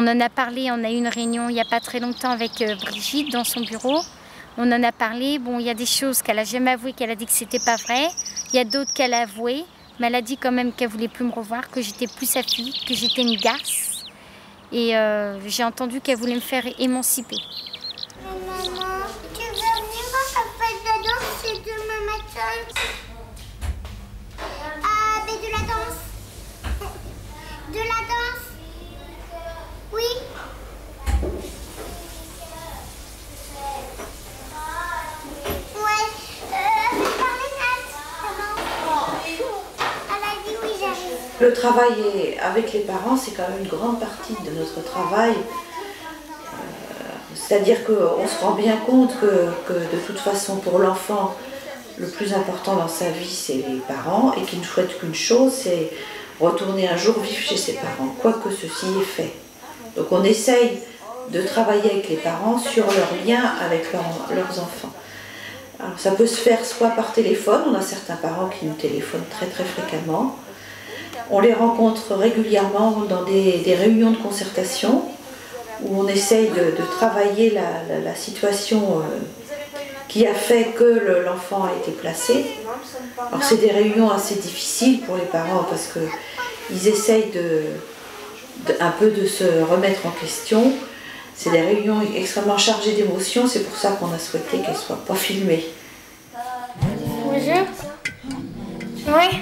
en a parlé. On a eu une réunion il n'y a pas très longtemps avec Brigitte dans son bureau. On en a parlé. Bon, il y a des choses qu'elle a jamais avouées, qu'elle a dit que c'était pas vrai. Il y a d'autres qu'elle a avouées. Mais elle a dit quand même qu'elle voulait plus me revoir, que j'étais plus sa fille, que j'étais une garce. Et j'ai entendu qu'elle voulait me faire émanciper. Maman, tu veux venir à la fête de danse, c'est demain matin? Ah, mais de la danse. De la danse? Oui. Ouais. Parlez net. Elle a dit oui, j'arrive. Le travail avec les parents, c'est quand même une grande partie de notre travail. C'est-à-dire qu'on se rend bien compte que de toute façon, pour l'enfant, le plus important dans sa vie, c'est les parents, et qu'il ne souhaite qu'une chose, c'est retourner un jour vivre chez ses parents, quoi que ceci est fait. Donc on essaye de travailler avec les parents sur leur lien avec leurs enfants. Alors, ça peut se faire soit par téléphone, on a certains parents qui nous téléphonent très très fréquemment. On les rencontre régulièrement dans des réunions de concertation où on essaye de travailler la situation qui a fait que l'enfant a été placé. Alors c'est des réunions assez difficiles pour les parents parce qu'ils essayent un peu de se remettre en question. C'est des réunions extrêmement chargées d'émotions, c'est pour ça qu'on a souhaité qu'elles ne soient pas filmées. Bonjour. Oui.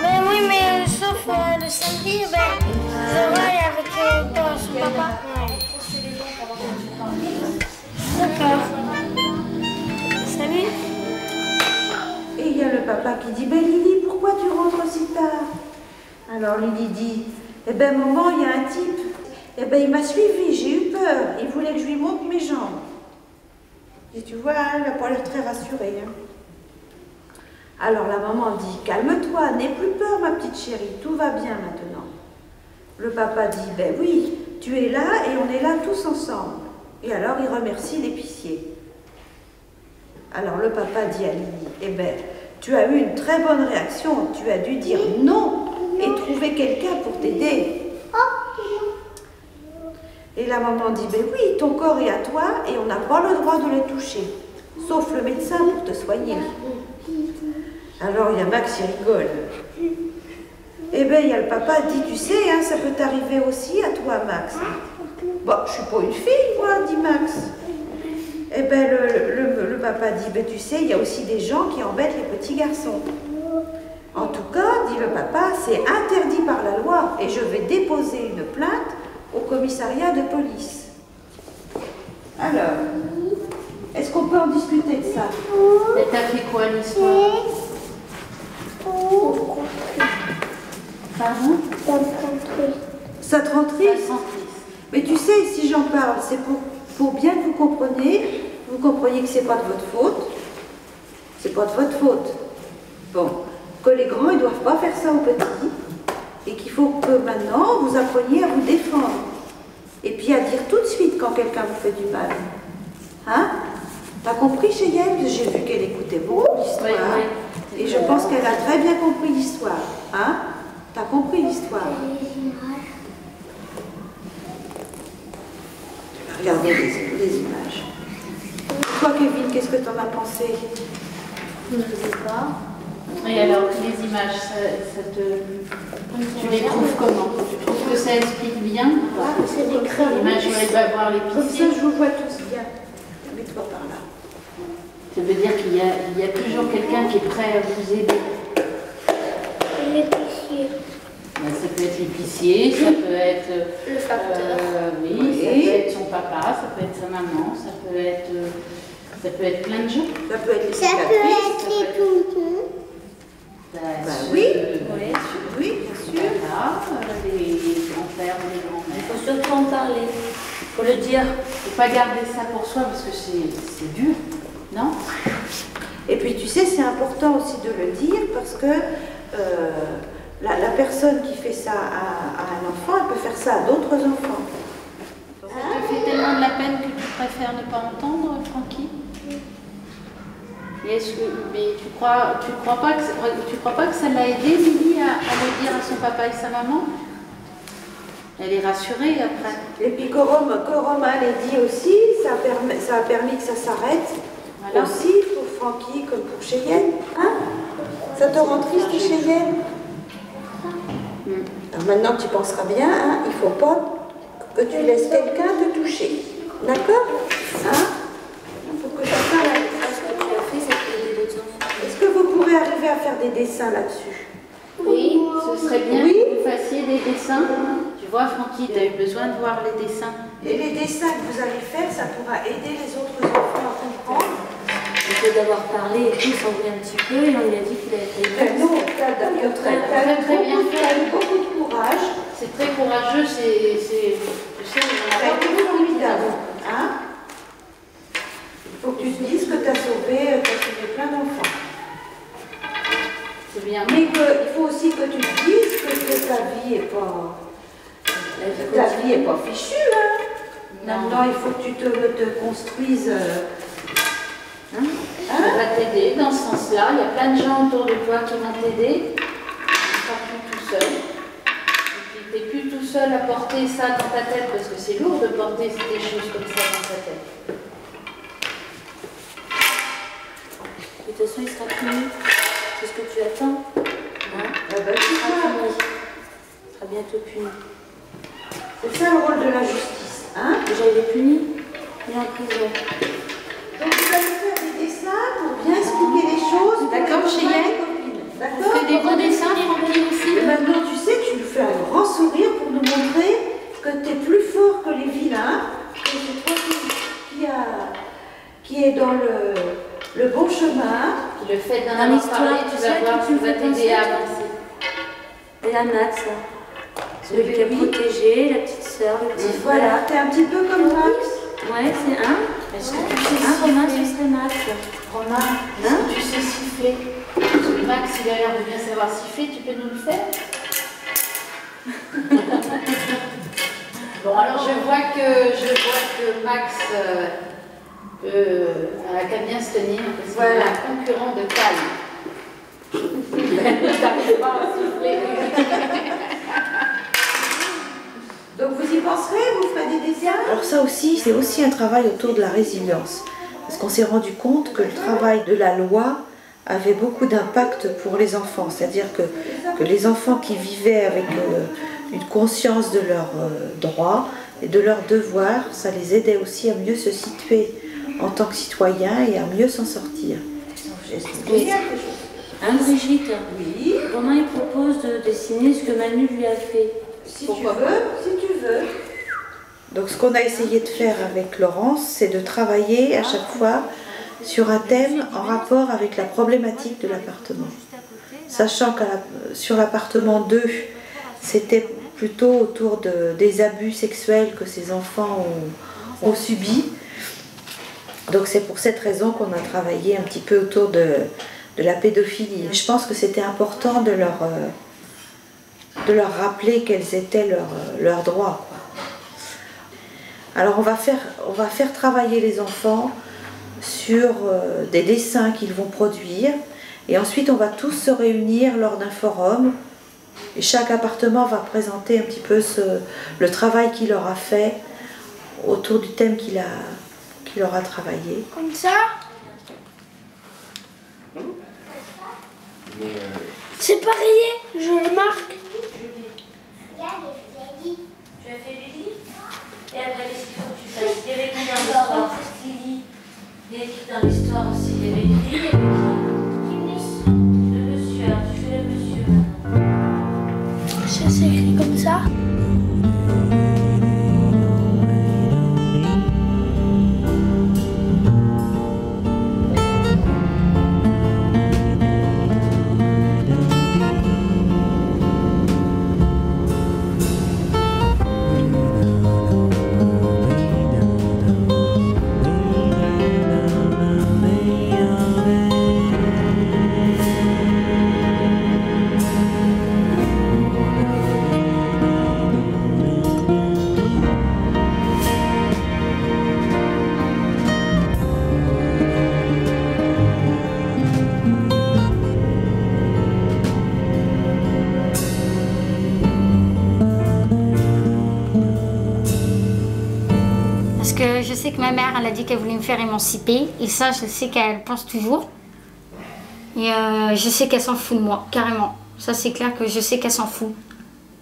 Mais oui, mais sauf le samedi, c'est vrai avec son papa. D'accord. Salut. Et il y a le papa qui dit « Ben Lily, pourquoi tu rentres si tard ?» Alors Lily dit « Eh ben maman, il y a un type. Eh ben il m'a suivi, j'ai eu peur. Il voulait que je lui montre mes jambes. » Et tu vois, elle n'a pas l'air très rassurée. Hein. Alors la maman dit, calme-toi, n'aie plus peur ma petite chérie, tout va bien maintenant. Le papa dit, ben oui, tu es là et on est là tous ensemble. Et alors il remercie l'épicier. Alors le papa dit à Lily, eh ben, tu as eu une très bonne réaction, tu as dû dire non et trouver quelqu'un pour t'aider. Et la maman dit, ben oui, ton corps est à toi et on n'a pas le droit de le toucher, sauf le médecin pour te soigner. Alors il y a Max qui rigole. Eh bien il y a le papa qui dit, tu sais, hein, ça peut t'arriver aussi à toi Max. Bon, je suis pas une fille moi, dit Max. Eh bien le papa dit, ben tu sais, il y a aussi des gens qui embêtent les petits garçons. En tout cas, dit le papa, c'est interdit par la loi et je vais déposer une plainte au commissariat de police. Alors, est-ce qu'on peut en discuter de ça? Et t'as fait quoi l'histoire? Pardon? Ça te rend triste? Mais tu sais, si j'en parle, c'est pour bien que vous compreniez que c'est pas de votre faute. C'est pas de votre faute. Bon, que les grands, ils doivent pas faire ça aux petits. Et qu'il faut que maintenant, vous appreniez à vous défendre. Et puis à dire tout de suite quand quelqu'un vous fait du mal. Hein? T'as compris, Cheyenne? J'ai vu qu'elle écoutait beaucoup l'histoire. Oui. Et je pense qu'elle a très bien compris l'histoire. Hein? T'as compris l'histoire? Regardez les images. Toi, Kevin, qu'est-ce que t'en as pensé? Je ne sais pas. Et alors, les images, tu les trouves comment? Tu trouves que ça explique bien? C'est des crayons. L'image où elle va voir les Comme ça, je vous vois tous bien. Mets-toi par là. Ça veut dire qu'il y a toujours quelqu'un qui est prêt à vous aider. L'épicier. Ça peut être l'épicier, ça peut être le facteur. Oui, ça peut être son papa, ça peut être sa maman, ça peut être plein de gens. Ça peut être les cicatrices. Ça peut être les tontons. Oui, bien sûr. Voilà, les grands-pères, les grands-mères. Il faut surtout en parler, il faut le dire. Il ne faut pas garder ça pour soi parce que c'est dur, non? Et puis tu sais, c'est important aussi de le dire parce que la personne qui fait ça à un enfant, elle peut faire ça à d'autres enfants. Ça te fait tellement de la peine que tu préfères ne pas entendre, Francky? Mais tu crois pas que ça l'a aidé, Lily, à le dire à son papa et sa maman? Elle est rassurée après. Et puis Coroma l'a dit aussi, ça a permis que ça s'arrête. Voilà. Aussi pour Francky comme pour Cheyenne. Hein? Ça te rend triste, Cheyenne? Alors maintenant tu penseras bien, hein, il ne faut pas que tu laisses quelqu'un te toucher. D'accord? Hein? Il faut que ça s'arrête. Est-ce que vous pourrez arriver à faire des dessins là-dessus? Oui, ce serait bien que vous fassiez des dessins. Tu vois, Francky, tu as eu besoin de voir les dessins. Et les dessins que vous allez faire, ça pourra aider les autres enfants à comprendre. Le fait d'avoir parlé et tout, s'en voulait un petit peu, et on lui a dit qu'il avait fait non, très bien fait. Beaucoup de courage. C'est très courageux, tu sais, ça a été formidable. Hein? Il faut que tu te dises que tu as sauvé plein d'enfants. C'est bien. Mais il faut aussi que tu te dises que ta vie n'est pas... Ta vie n'est pas fichue. Hein? Maintenant, il faut que tu te construises... Ça va t'aider dans ce sens-là. Il y a plein de gens autour de toi qui vont t'aider. Tu ne seras plus tout seul. Tu n'es plus tout seul à porter ça dans ta tête parce que c'est lourd de porter des choses comme ça dans ta tête. De toute façon, il sera puni. C'est ce que tu attends. Hein? Tu sera bientôt puni. C'est ça le rôle de la justice. Hein? Déjà, il est puni, il est en prison. Donc vous allez faire des dessins pour bien expliquer les choses. D'accord, Cheyenne? D'accord? On fait des beaux dessins, Francky aussi. Et maintenant, tu sais, tu nous fais un grand sourire pour nous montrer que tu es plus fort que les vilains, que c'est toi qui est dans le bon chemin. Le fait d'en avoir parlé, tu vas voir, tu vas t'aider à avancer. Et à Max, celui qui a protégé, la petite sœur, le petit frère. Voilà, t'es un petit peu comme Max. Ouais, c'est un. Est-ce que tu sais Romain, ce serait Max. Romain, est-ce que tu sais siffler? Max, il a l'air de bien savoir siffler, tu peux nous le faire? Bon, alors je vois que Max a qu'à bien se tenir, parce qu'il est un concurrent de taille. Il n'arrive pas à siffler. Donc vous y penserez, vous ferez des dessins? Alors ça aussi, c'est aussi un travail autour de la résilience. Parce qu'on s'est rendu compte que le travail de la loi avait beaucoup d'impact pour les enfants. C'est-à-dire que les enfants qui vivaient avec une conscience de leurs droits et de leurs devoirs, ça les aidait aussi à mieux se situer en tant que citoyens et à mieux s'en sortir. Brigitte, oui. Romain il propose de dessiner ce que Manu lui a fait. Si tu veux. Donc ce qu'on a essayé de faire avec Laurence, c'est de travailler à chaque fois sur un thème en rapport avec la problématique de l'appartement. Sachant que sur l'appartement 2, c'était plutôt autour des abus sexuels que ces enfants ont subis. Donc c'est pour cette raison qu'on a travaillé un petit peu autour de la pédophilie. Je pense que c'était important de leur rappeler quels étaient leurs droits, quoi. Alors on va faire travailler les enfants sur des dessins qu'ils vont produire et ensuite on va tous se réunir lors d'un forum et chaque appartement va présenter un petit peu le travail qu'il aura fait autour du thème qu'il aura travaillé. Comme ça? C'est pas rayé, je le marque. Tu as fait Lily? Et après, qu'est-ce qu'il faut que tu fasses? Il y avait qui dans l'histoire? Lily. Il y avait qui dans l'histoire aussi? Il y avait Lily, il y avait qui? Le monsieur. Alors tu fais le monsieur maintenant. Ça s'écrit comme ça. Je sais que ma mère, elle a dit qu'elle voulait me faire émanciper. Et ça, je sais qu'elle pense toujours. Et je sais qu'elle s'en fout de moi, carrément. Ça, c'est clair que je sais qu'elle s'en fout.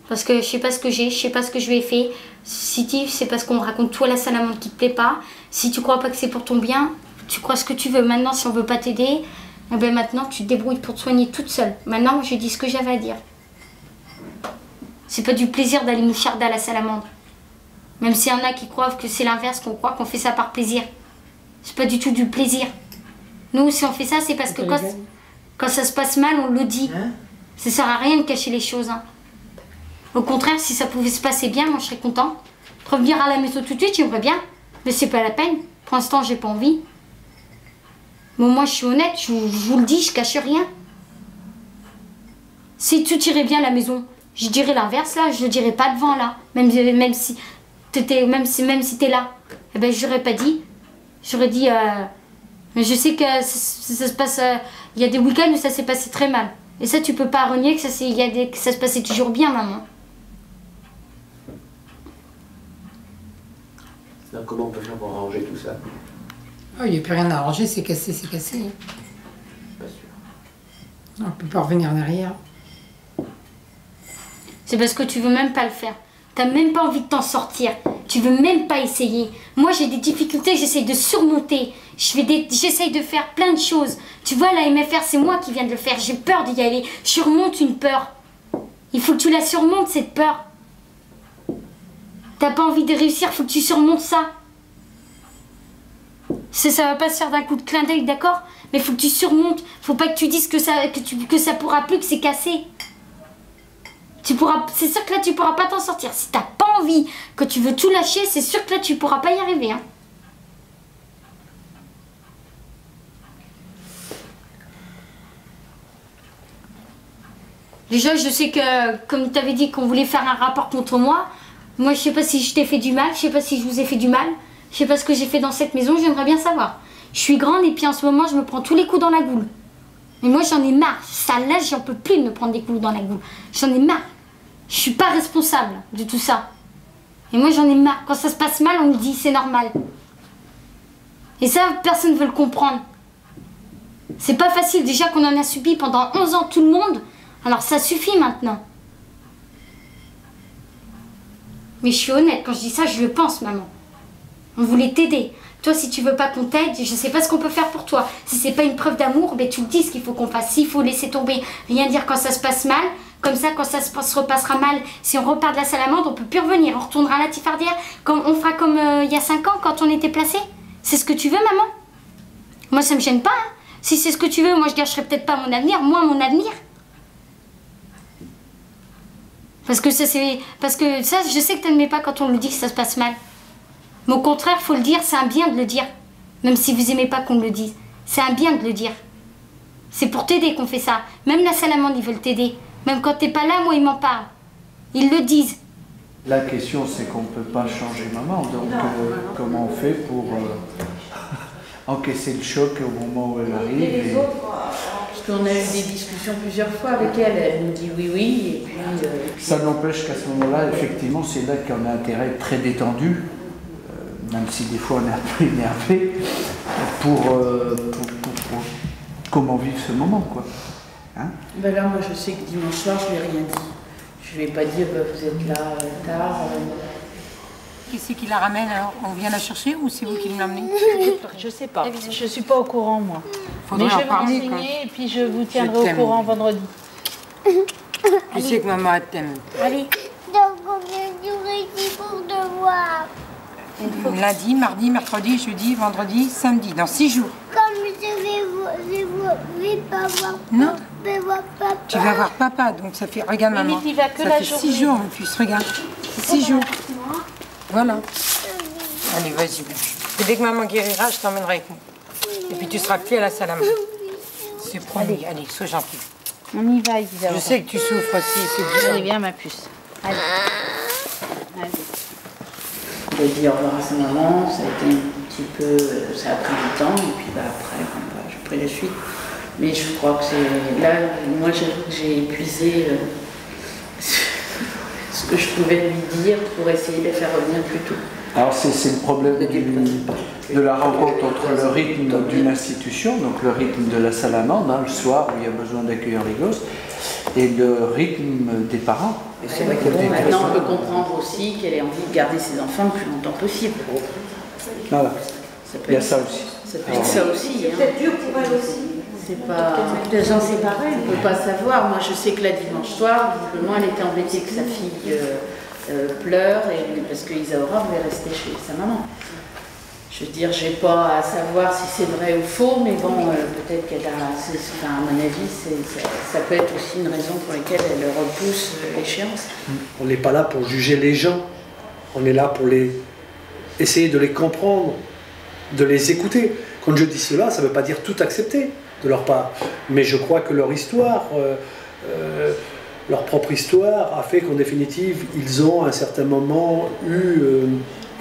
Parce que je sais pas ce que j'ai, je sais pas ce que je lui ai fait. Si tu, c'est parce qu'on me raconte tout à la salamandre qui te plaît pas. Si tu crois pas que c'est pour ton bien, tu crois ce que tu veux. Maintenant, si on veut pas t'aider, eh ben maintenant, tu te débrouilles pour te soigner toute seule. Maintenant, je dis ce que j'avais à dire. C'est pas du plaisir d'aller moucharder à la salamandre. Même s'il y en a qui croient que c'est l'inverse, qu'on croit qu'on fait ça par plaisir. C'est pas du tout du plaisir. Nous, si on fait ça, c'est parce que quand ça se passe mal, on le dit. Ça sert à rien de cacher les choses. Hein. Au contraire, si ça pouvait se passer bien, moi je serais content. Revenir à la maison tout de suite, j'aimerais bien. Mais c'est pas la peine. Pour l'instant, j'ai pas envie. Bon, moi, je suis honnête, je vous le dis, je cache rien. Si tout irait bien à la maison, je dirais l'inverse là, je le dirais pas devant là. Même si t'es là, eh ben j'aurais pas dit. J'aurais dit, mais je sais que ça se passe, il y a des week-ends où ça s'est passé très mal. Et ça, tu peux pas renier que ça se passait toujours bien, maman. Alors, comment on peut faire pour arranger tout ça? Oh, il n'y a plus rien à arranger, c'est cassé, c'est cassé. Pas sûr. On ne peut pas revenir en arrière. C'est parce que tu veux même pas le faire. T'as même pas envie de t'en sortir. Tu veux même pas essayer. Moi, j'ai des difficultés, j'essaye de surmonter. J'essaye de faire plein de choses. Tu vois, la MFR, c'est moi qui viens de le faire. J'ai peur d'y aller. Je surmonte une peur. Il faut que tu la surmontes, cette peur. T'as pas envie de réussir, faut que tu surmontes ça. Ça va pas se faire d'un coup de clin d'œil, d'accord? Mais faut que tu surmontes. Faut pas que tu dises que ça pourra plus, que c'est cassé. C'est sûr que là tu pourras pas t'en sortir. Si t'as pas envie, que tu veux tout lâcher, c'est sûr que là tu pourras pas y arriver. Hein. Déjà, je sais que, comme tu avais dit qu'on voulait faire un rapport contre moi, moi, je sais pas si je t'ai fait du mal, je sais pas si je vous ai fait du mal, je sais pas ce que j'ai fait dans cette maison, j'aimerais bien savoir. Je suis grande et puis en ce moment, je me prends tous les coups dans la goule. Mais moi, j'en ai marre. Ça lâche, j'en peux plus de me prendre des coups dans la goule. J'en ai marre. Je suis pas responsable de tout ça. Et moi, j'en ai marre. Quand ça se passe mal, on me dit c'est normal. Et ça, personne ne veut le comprendre. C'est pas facile. Déjà qu'on en a subi pendant 11 ans, tout le monde. Alors ça suffit maintenant. Mais je suis honnête, quand je dis ça, je le pense, maman. On voulait t'aider. Toi, si tu veux pas qu'on t'aide, je sais pas ce qu'on peut faire pour toi. Si c'est pas une preuve d'amour, ben tu le dis ce qu'il faut qu'on fasse. S'il faut laisser tomber, rien dire quand ça se passe mal. Comme ça, quand ça se repassera mal, si on repart de la salamandre, on peut plus revenir. On retournera à la Tifardière. On fera comme il y a 5 ans, quand on était placés. C'est ce que tu veux, maman? Moi, ça me gêne pas. Hein. Si c'est ce que tu veux, moi, je gâcherai peut-être pas mon avenir. Moi, mon avenir. Parce que ça, je sais que t'aimais pas quand on le dit que ça se passe mal. Mais au contraire, faut le dire, c'est un bien de le dire. Même si vous aimez pas qu'on le dise. C'est un bien de le dire. C'est pour t'aider qu'on fait ça. Même la salamandre, ils veulent t'aider. Même quand t'es pas là, moi, ils m'en parlent. Ils le disent. La question, c'est qu'on ne peut pas changer maman. Donc, comment on fait pour encaisser le choc au moment où elle arrive Parce qu'on a eu des discussions plusieurs fois avec elle. Elle nous dit oui, oui. Et puis, ça n'empêche qu'à ce moment-là, effectivement, c'est là qu'on a intérêt à être très détendu. Même si des fois on est un peu énervé, pour comment vivre ce moment, quoi. Hein? Ben là, moi, je sais que dimanche soir, je lui ai rien dit. Je lui ai pas dit, vous êtes là tard. Qui c'est qui la ramène alors? On vient la chercher ou c'est vous qui l'emmenez? Je sais pas. Je suis pas au courant, moi. Faudrait mais je vais en parler, m'enseigner et puis je vous tiendrai au courant vendredi. Tu sais que maman t'aime. Allez. Donc, combien de durée pour devoir? Lundi, mardi, mercredi, jeudi, vendredi, samedi, dans 6 jours. Comme je vais pas voir papa. Non. Je vais voir papa. Tu vas voir papa, donc ça fait, regarde maman, il va que ça la fait journée. 6 jours en plus, regarde, 6 jours. Voilà. Allez, vas-y. Et dès que maman guérira, je t'emmènerai avec moi. Et puis tu seras plus à la salamandre. C'est promis, allez, sois gentil. On y va, évidemment. Je sais que tu souffres aussi, c'est dur. Allez, viens ma puce. Allez. Allez. Il a dit au revoir à sa maman, ça a été un petit peu, ça a pris du temps, et puis après, j'ai pris la suite. Mais je crois que c'est là, moi j'ai épuisé ce que je pouvais lui dire pour essayer de la faire revenir plus tôt. Alors c'est le problème de la rencontre entre le rythme d'une institution, donc le rythme de la salamandre, hein, le soir où il y a besoin d'accueillir les gosses, et le rythme des parents. Et c'est vrai que maintenant on peut comprendre aussi qu'elle ait envie de garder ses enfants le plus longtemps possible. Voilà, il y a ça aussi. Ça peut être ça aussi. C'est peut-être dur pour elle aussi. C'est pas... Les gens séparés, on ne peut pas savoir. Moi je sais que la dimanche soir, visiblement elle était embêtée que sa fille pleure parce qu'Isaura voulait rester chez sa maman. Je veux dire, j'ai pas à savoir si c'est vrai ou faux, mais bon, peut-être qu'elle a... Enfin, à mon avis, ça peut être aussi une raison pour laquelle elle repousse l'échéance. On n'est pas là pour juger les gens. On est là pour essayer de les comprendre, de les écouter. Quand je dis cela, ça ne veut pas dire tout accepter de leur part. Mais je crois que leur histoire... leur propre histoire a fait qu'en définitive, ils ont à un certain moment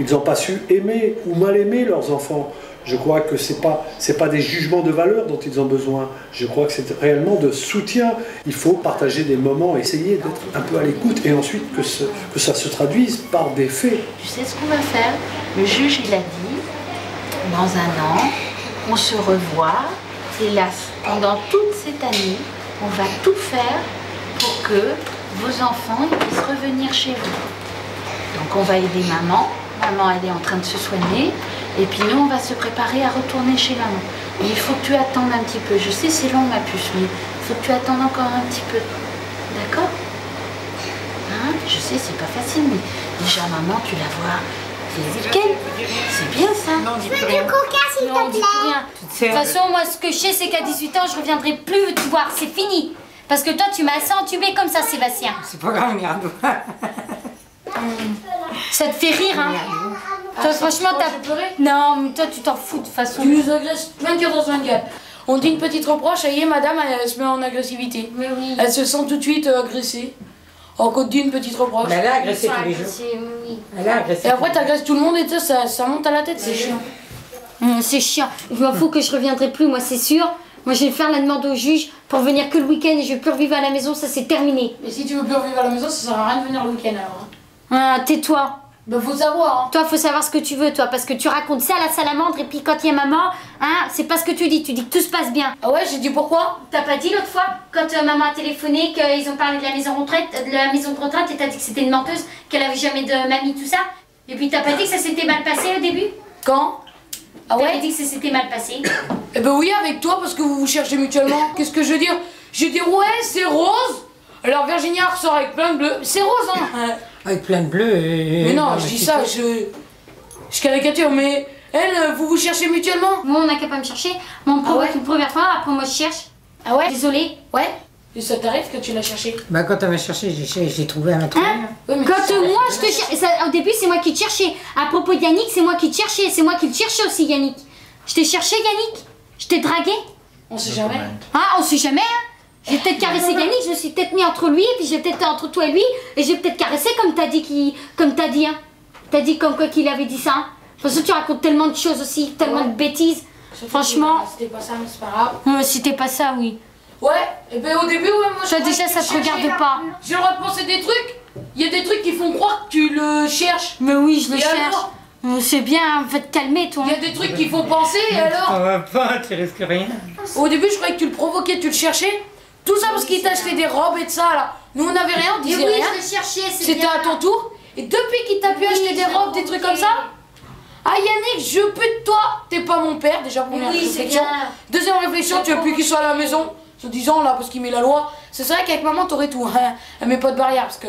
ils n'ont pas su aimer ou mal aimer leurs enfants. Je crois que c'est pas des jugements de valeur dont ils ont besoin. Je crois que c'est réellement de soutien. Il faut partager des moments, essayer d'être un peu à l'écoute et ensuite que ça se traduise par des faits. Tu sais ce qu'on va faire? Le juge, il a dit, dans 1 an, on se revoit et là, pendant toute cette année, on va tout faire pour que vos enfants puissent revenir chez vous. Donc on va aider maman. Maman, elle est en train de se soigner. Et puis nous, on va se préparer à retourner chez maman. Mais il faut que tu attendes un petit peu. Je sais, c'est long, ma puce, mais il faut que tu attendes encore un petit peu. D'accord? Hein? Je sais, c'est pas facile, mais déjà, maman, tu la vois les week-ends. C'est bien, ça. Non, dis Je veux du coca, s'il Non, on te dit plus rien. plaît. De toute façon, moi, ce que je sais, c'est qu'à 18 ans, je reviendrai plus te voir. C'est fini. Parce que toi, tu m'as assez entubé comme ça, Sébastien. C'est pas grave, regarde. Ça te fait rire, hein? Toi, franchement, t'as... Non, mais toi, tu t'en fous, de toute façon. Tu nous agresses 24 dans 24. on dit une petite reproche, ça y est, madame, elle se met en agressivité. Mais oui. Elle se sent tout de suite agressée. Alors qu'on te dit une petite reproche. Mais elle a agressé tous les jours. Oui. Elle a agressé. Et après, t'agresses tout le monde et ça monte à la tête, c'est chiant. C'est chiant. Je m'en fous que je reviendrai plus, moi, c'est sûr. Moi, je vais faire la demande au juge pour venir que le week-end et je vais plus revivre à la maison, ça c'est terminé. Et si tu veux plus revivre à la maison, ça sert à rien de venir le week-end alors. Ah, tais-toi. Bah faut savoir. Hein. Toi, faut savoir ce que tu veux, toi, parce que tu racontes ça à la salamandre et puis quand il y a maman, hein, c'est pas ce que tu dis que tout se passe bien. Ah ouais, j'ai dit pourquoi? T'as pas dit l'autre fois, quand maman a téléphoné, qu'ils ont parlé de la maison de retraite et t'as dit que c'était une menteuse, qu'elle avait jamais de mamie, tout ça. Et puis t'as pas dit que ça s'était mal passé au début? Quand? Ah ouais? T'avais dit que ça s'était mal passé. Eh ben oui, avec toi, parce que vous vous cherchez mutuellement. Qu'est-ce que je veux dire? Je vais dire ouais, c'est rose. Alors Virginia ressort avec plein de bleu. C'est rose, hein? Avec plein de bleu et... Mais non, je dis ça, je caricature, mais elle, vous vous cherchez mutuellement? Moi, on n'a qu'à pas me chercher. Mon provoque une première fois, après moi je cherche. Ah ouais? Désolée. Ouais. Et ça t'arrive que tu l'as cherché? Bah quand elle m'a cherché, j'ai trouvé un truc. Hein? Quand moi je te cherchais, au début c'est moi qui te cherchais. À propos de Yannick, c'est moi qui te cherchais. C'est moi qui le cherchais aussi, Yannick. Je t'ai cherché, Yannick. Je t'ai dragué. On sait jamais. Ah, on sait jamais, hein. J'ai peut-être caressé Yannick, je me suis peut-être mis entre lui, et puis j'ai peut-être entre toi et lui, et j'ai peut-être caressé comme t'as dit, hein. T'as dit comme quoi qu'il avait dit ça. Hein. De toute façon, tu racontes tellement de choses aussi, tellement de bêtises. Franchement. C'était pas ça, mais c'est pas grave. C'était pas ça, oui. Ouais, et ben au début, ouais, moi je déjà, ça te regarde pas. J'ai le droit de penser des trucs. Il y a des trucs qui font croire que tu le cherches. Mais oui, je le cherche. C'est bien, va te calmer, toi. Il y a des trucs qu'il faut penser, et alors? Ça va pas, tu risques rien. Au début, je croyais que tu le provoquais, tu le cherchais. Tout ça parce qu'il t'a acheté des robes et de ça, là. Nous, on n'avait rien, on disait rien. Je le cherchais, c'était à ton tour. Et depuis qu'il t'a pu acheter des robes, des trucs comme ça. Ah Yannick, je pute toi. T'es pas mon père, déjà première réflexion. Deuxième réflexion, tu veux plus qu'il soit à la maison. Se disant là, parce qu'il met la loi. C'est vrai qu'avec maman, t'aurais tout. Hein. Elle met pas de barrière parce que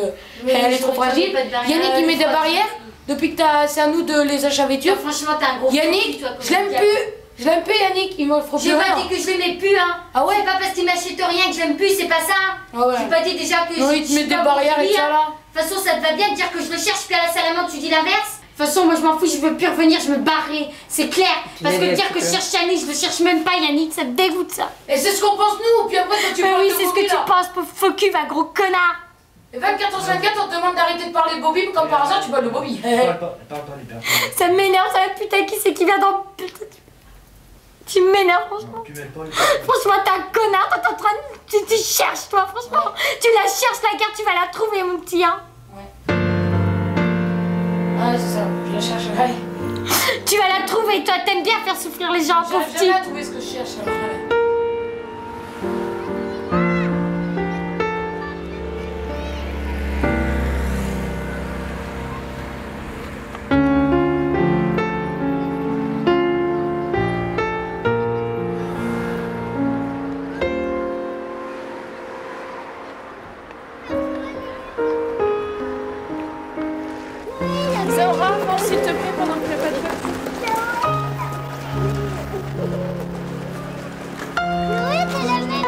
elle est trop fragile. Yannick, il met des barrières. Depuis que c'est à nous de les achavéture. Franchement, t'es un gros Yannick, je l'aime plus. Je l'aime plus, Yannick. Il m'offre plus rien. J'ai pas dit que je l'aimais plus, hein. Ah ouais? C'est pas parce qu'il m'achète rien que je l'aime plus, c'est pas ça. Ah ouais. J'ai pas dit déjà que non, il te met des barrières et ça là. De toute façon, ça te va bien de dire que je le cherche, puis à la salamandre, tu dis l'inverse. De toute façon, moi je m'en fous, je veux plus revenir, je me barrer. C'est clair. Parce que dire que je cherche Yannick, je le cherche même pas, Yannick, ça me dégoûte ça. Et c'est ce qu'on pense nous, puis après quand tu parles oui, de c'est ce que tu penses, pauvre faux cul, va gros connard. Et 24 sur 24, on te demande d'arrêter de parler de Bobby, mais comme par hasard, tu parles de Bobby. Parle pas les personnes. Ça m'énerve, ça putain, qui c'est qui vient dans. Tu m'énerves, franchement. Franchement, t'es un connard, t'es en train de. Tu cherches, toi, franchement. Ouais. Tu la cherches, la carte, tu vas la trouver, mon petit, hein. Ouais. Ah, c'est ça, je la chercherai. Tu vas la trouver, toi, t'aimes bien faire souffrir les gens, pauvre petit. J'ai jamais trouvé ce que je cherche, alors. S'il te plaît, pendant que tu n'as pas de feu. Oui, c'est la même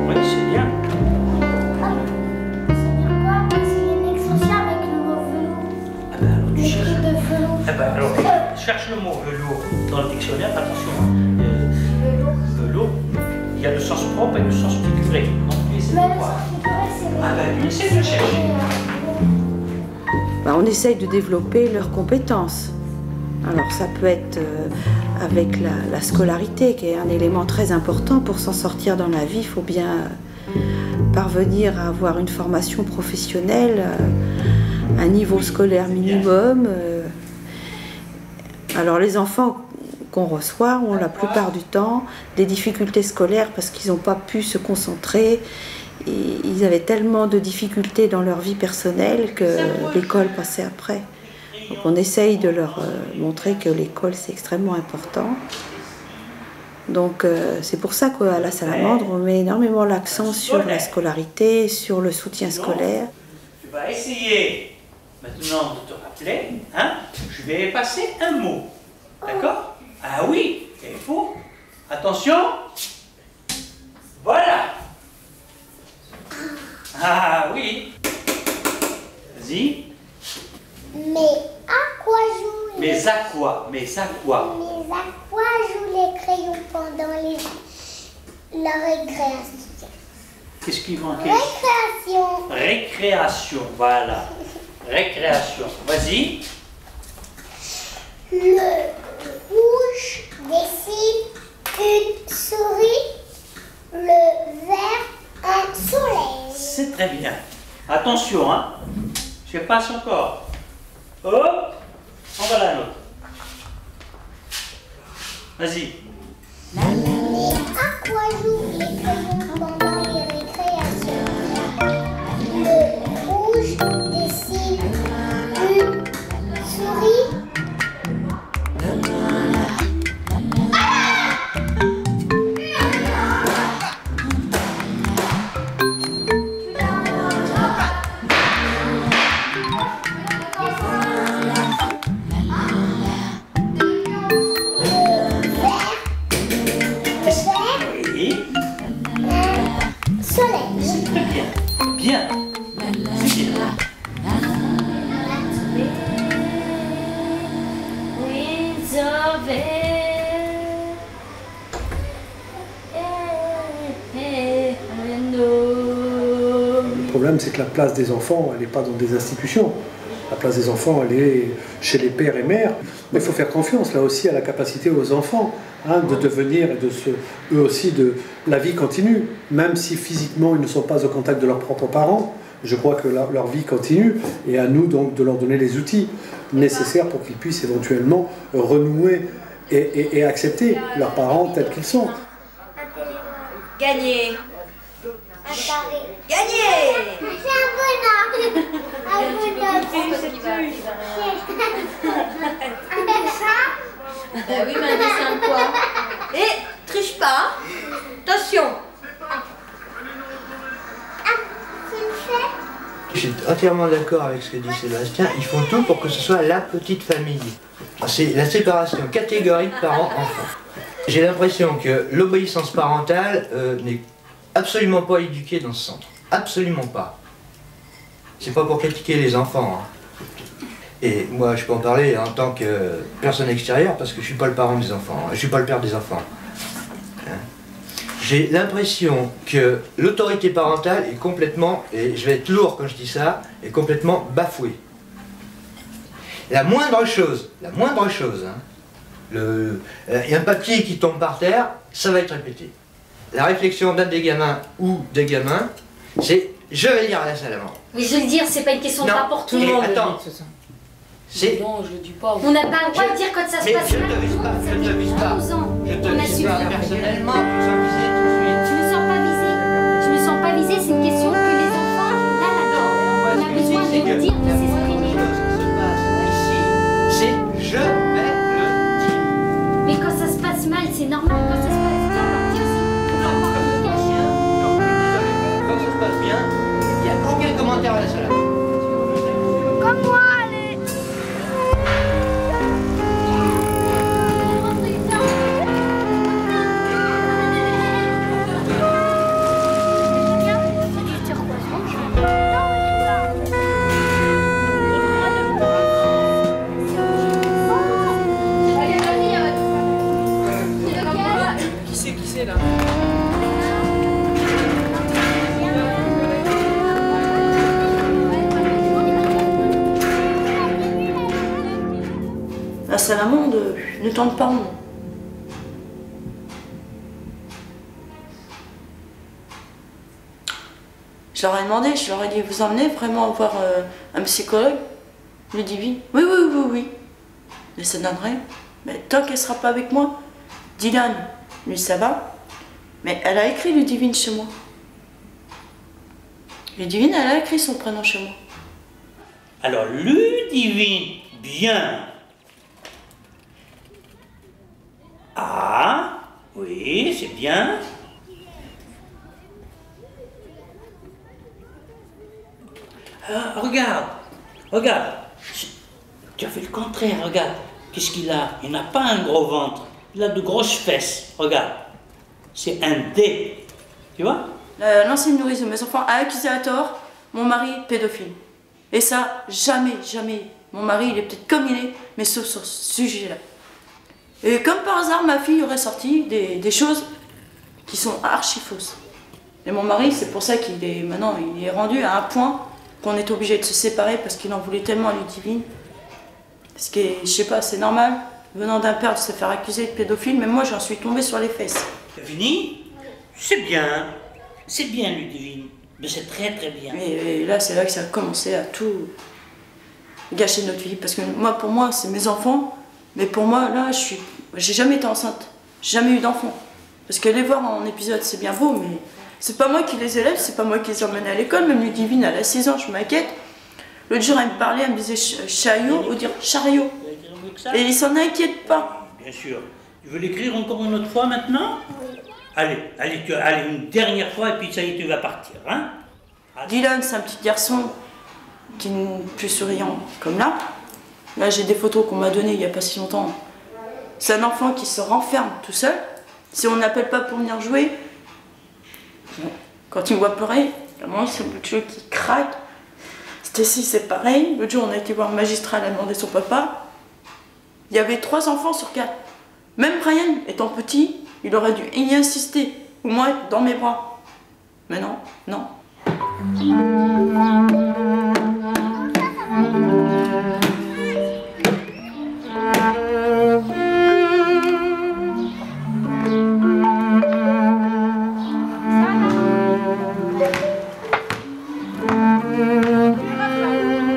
Oui, c'est bien. Ah ben alors, cherche le mot velours dans le dictionnaire, attention. Velours, il y a le sens propre et le sens figuré. Donc, essaie de voir. Ah ben, essaie de le chercher. On essaye de développer leurs compétences. Alors ça peut être avec la scolarité, qui est un élément très important pour s'en sortir dans la vie. Il faut bien parvenir à avoir une formation professionnelle, un niveau scolaire minimum. Alors les enfants qu'on reçoit ont la plupart du temps des difficultés scolaires parce qu'ils n'ont pas pu se concentrer. Et ils avaient tellement de difficultés dans leur vie personnelle que l'école passait après. Donc on essaye de leur montrer que l'école c'est extrêmement important. Donc c'est pour ça qu'à la Salamandre on met énormément l'accent sur la scolarité, sur le soutien scolaire. Tu vas essayer maintenant de te rappeler, hein? Je vais passer un mot, d'accord? Ah oui, il faut. Attention. Voilà. Ah oui. Vas-y. Mais à quoi jouent les... Mais à quoi? Mais à quoi? Mais à quoi jouent les crayons pendant la récréation? Qu'est-ce qu'ils vont... Récréation. Récréation, voilà. Récréation. Vas-y. Le rouge dessine une souris, le vert un soleil. C'est très bien. Attention, hein. Je passe encore. Hop. On va la note. Vas-y. Mais à quoi jouent les crayons pendant les récréations? Le rouge dessine une souris. Bien. C'est bien. Le problème, c'est que la place des enfants, elle n'est pas dans des institutions. La place des enfants, elle est chez les pères et mères. Mais il faut faire confiance, là aussi, à la capacité aux enfants de devenir et de eux aussi, la vie continue. Même si physiquement, ils ne sont pas au contact de leurs propres parents, je crois que leur vie continue. Et à nous, donc, de leur donner les outils nécessaires pour qu'ils puissent éventuellement renouer et accepter leurs parents tels qu'ils sont. Gagné. Gagné. C'est un bonheur. Un bonheur. Un dessin. Bah oui, mais un dessin de quoi? Et triche pas. Attention. Je suis entièrement d'accord avec ce que dit Sébastien. Ils font tout pour que ce soit la petite famille. C'est la séparation catégorique parents-enfants. J'ai l'impression que l'obéissance parentale n'est absolument pas éduquée dans ce centre. Absolument pas. C'est pas pour critiquer les enfants. Hein. Et moi, je peux en parler en tant que personne extérieure parce que je suis pas le parent des enfants. Je suis pas le père des enfants. Hein. J'ai l'impression que l'autorité parentale est complètement, et je vais être lourd quand je dis ça, est complètement bafouée. La moindre chose, hein, y a un papier qui tombe par terre, ça va être répété. La réflexion d'un des gamins ou des gamins, c'est « je vais lire à la salamandre ». Mais je veux le dire, c'est pas une question de rapport, tout le monde. Attends, c'est... Non, je le dis pas. On n'a pas le droit de dire quand ça se passe mal. Je te vise pas, je te vise pas. Je te vise pas personnellement, tu sens visé tout de suite. Je me sens pas visée. Je me sens pas visée, c'est une question que les enfants, là, on a besoin de nous dire, de s'exprimer. C'est « je vais le dire ». Mais quand ça se passe mal, c'est normal. Quand ça se passe bien, on leur dit aussi. Quand ça se passe bien, il n'y a aucun commentaire à la salamandre. Comme moi, allez. Qui c'est là? La salamande ne tente pas en nous. Je leur ai demandé, je leur ai dit, vous emmenez vraiment voir un psychologue? Il me dit oui. Oui, oui, oui, oui. Mais ça donne rien. Mais tant qu'elle sera pas avec moi, Dylan, lui ça va. Mais elle a écrit Ludivine chez moi. Ludivine, elle a écrit son prénom chez moi. Alors, Ludivine, bien. Ah, oui, c'est bien. Ah, regarde, regarde. Tu as fait le contraire, regarde. Qu'est-ce qu'il a? Il n'a pas un gros ventre. Il a de grosses fesses. Regarde. C'est un D. Tu vois? L'ancienne nourrice de mes enfants a accusé à tort mon mari pédophile. Et ça, jamais, jamais. Mon mari, il est peut-être comme il est, mais sauf sur ce sujet-là. Et comme par hasard, ma fille aurait sorti des choses qui sont archi fausses. Et mon mari, c'est pour ça qu'il est maintenant, il est rendu à un point qu'on est obligé de se séparer parce qu'il en voulait tellement à Ludivine. Parce que, je sais pas, c'est normal, venant d'un père, de se faire accuser de pédophile, mais moi, j'en suis tombée sur les fesses. C'est fini? C'est bien, Ludivine. Mais c'est très très bien. Et là, c'est là que ça a commencé à tout gâcher notre vie. Parce que moi, pour moi, c'est mes enfants. Mais pour moi, là, j'ai jamais été enceinte. J'ai jamais eu d'enfant. Parce que les voir en épisode, c'est bien beau, mais c'est pas moi qui les élève, c'est pas moi qui les emmène à l'école. Même Ludivine, elle a 6 ans, je m'inquiète. L'autre jour, elle me parlait, elle me disait chariot ou dire chariot. Et il s'en inquiète pas. Bien sûr. Tu veux l'écrire encore une autre fois maintenant? Oui. Allez, une dernière fois et puis ça y est, tu vas partir, hein? Dylan, c'est un petit garçon qui n'est plus souriant comme là. Là, j'ai des photos qu'on m'a données il n'y a pas si longtemps. C'est un enfant qui se renferme tout seul. Si on n'appelle pas pour venir jouer, quand il me voit pleurer, vraiment, c'est le jeu qui craque. Stacy, c'est pareil. L'autre jour, on a été voir un magistrat, elle a demandé son papa. Il y avait 3 enfants sur 4. Même Brian, étant petit, il aurait dû y insister, ou moins être dans mes bras. Mais non, non.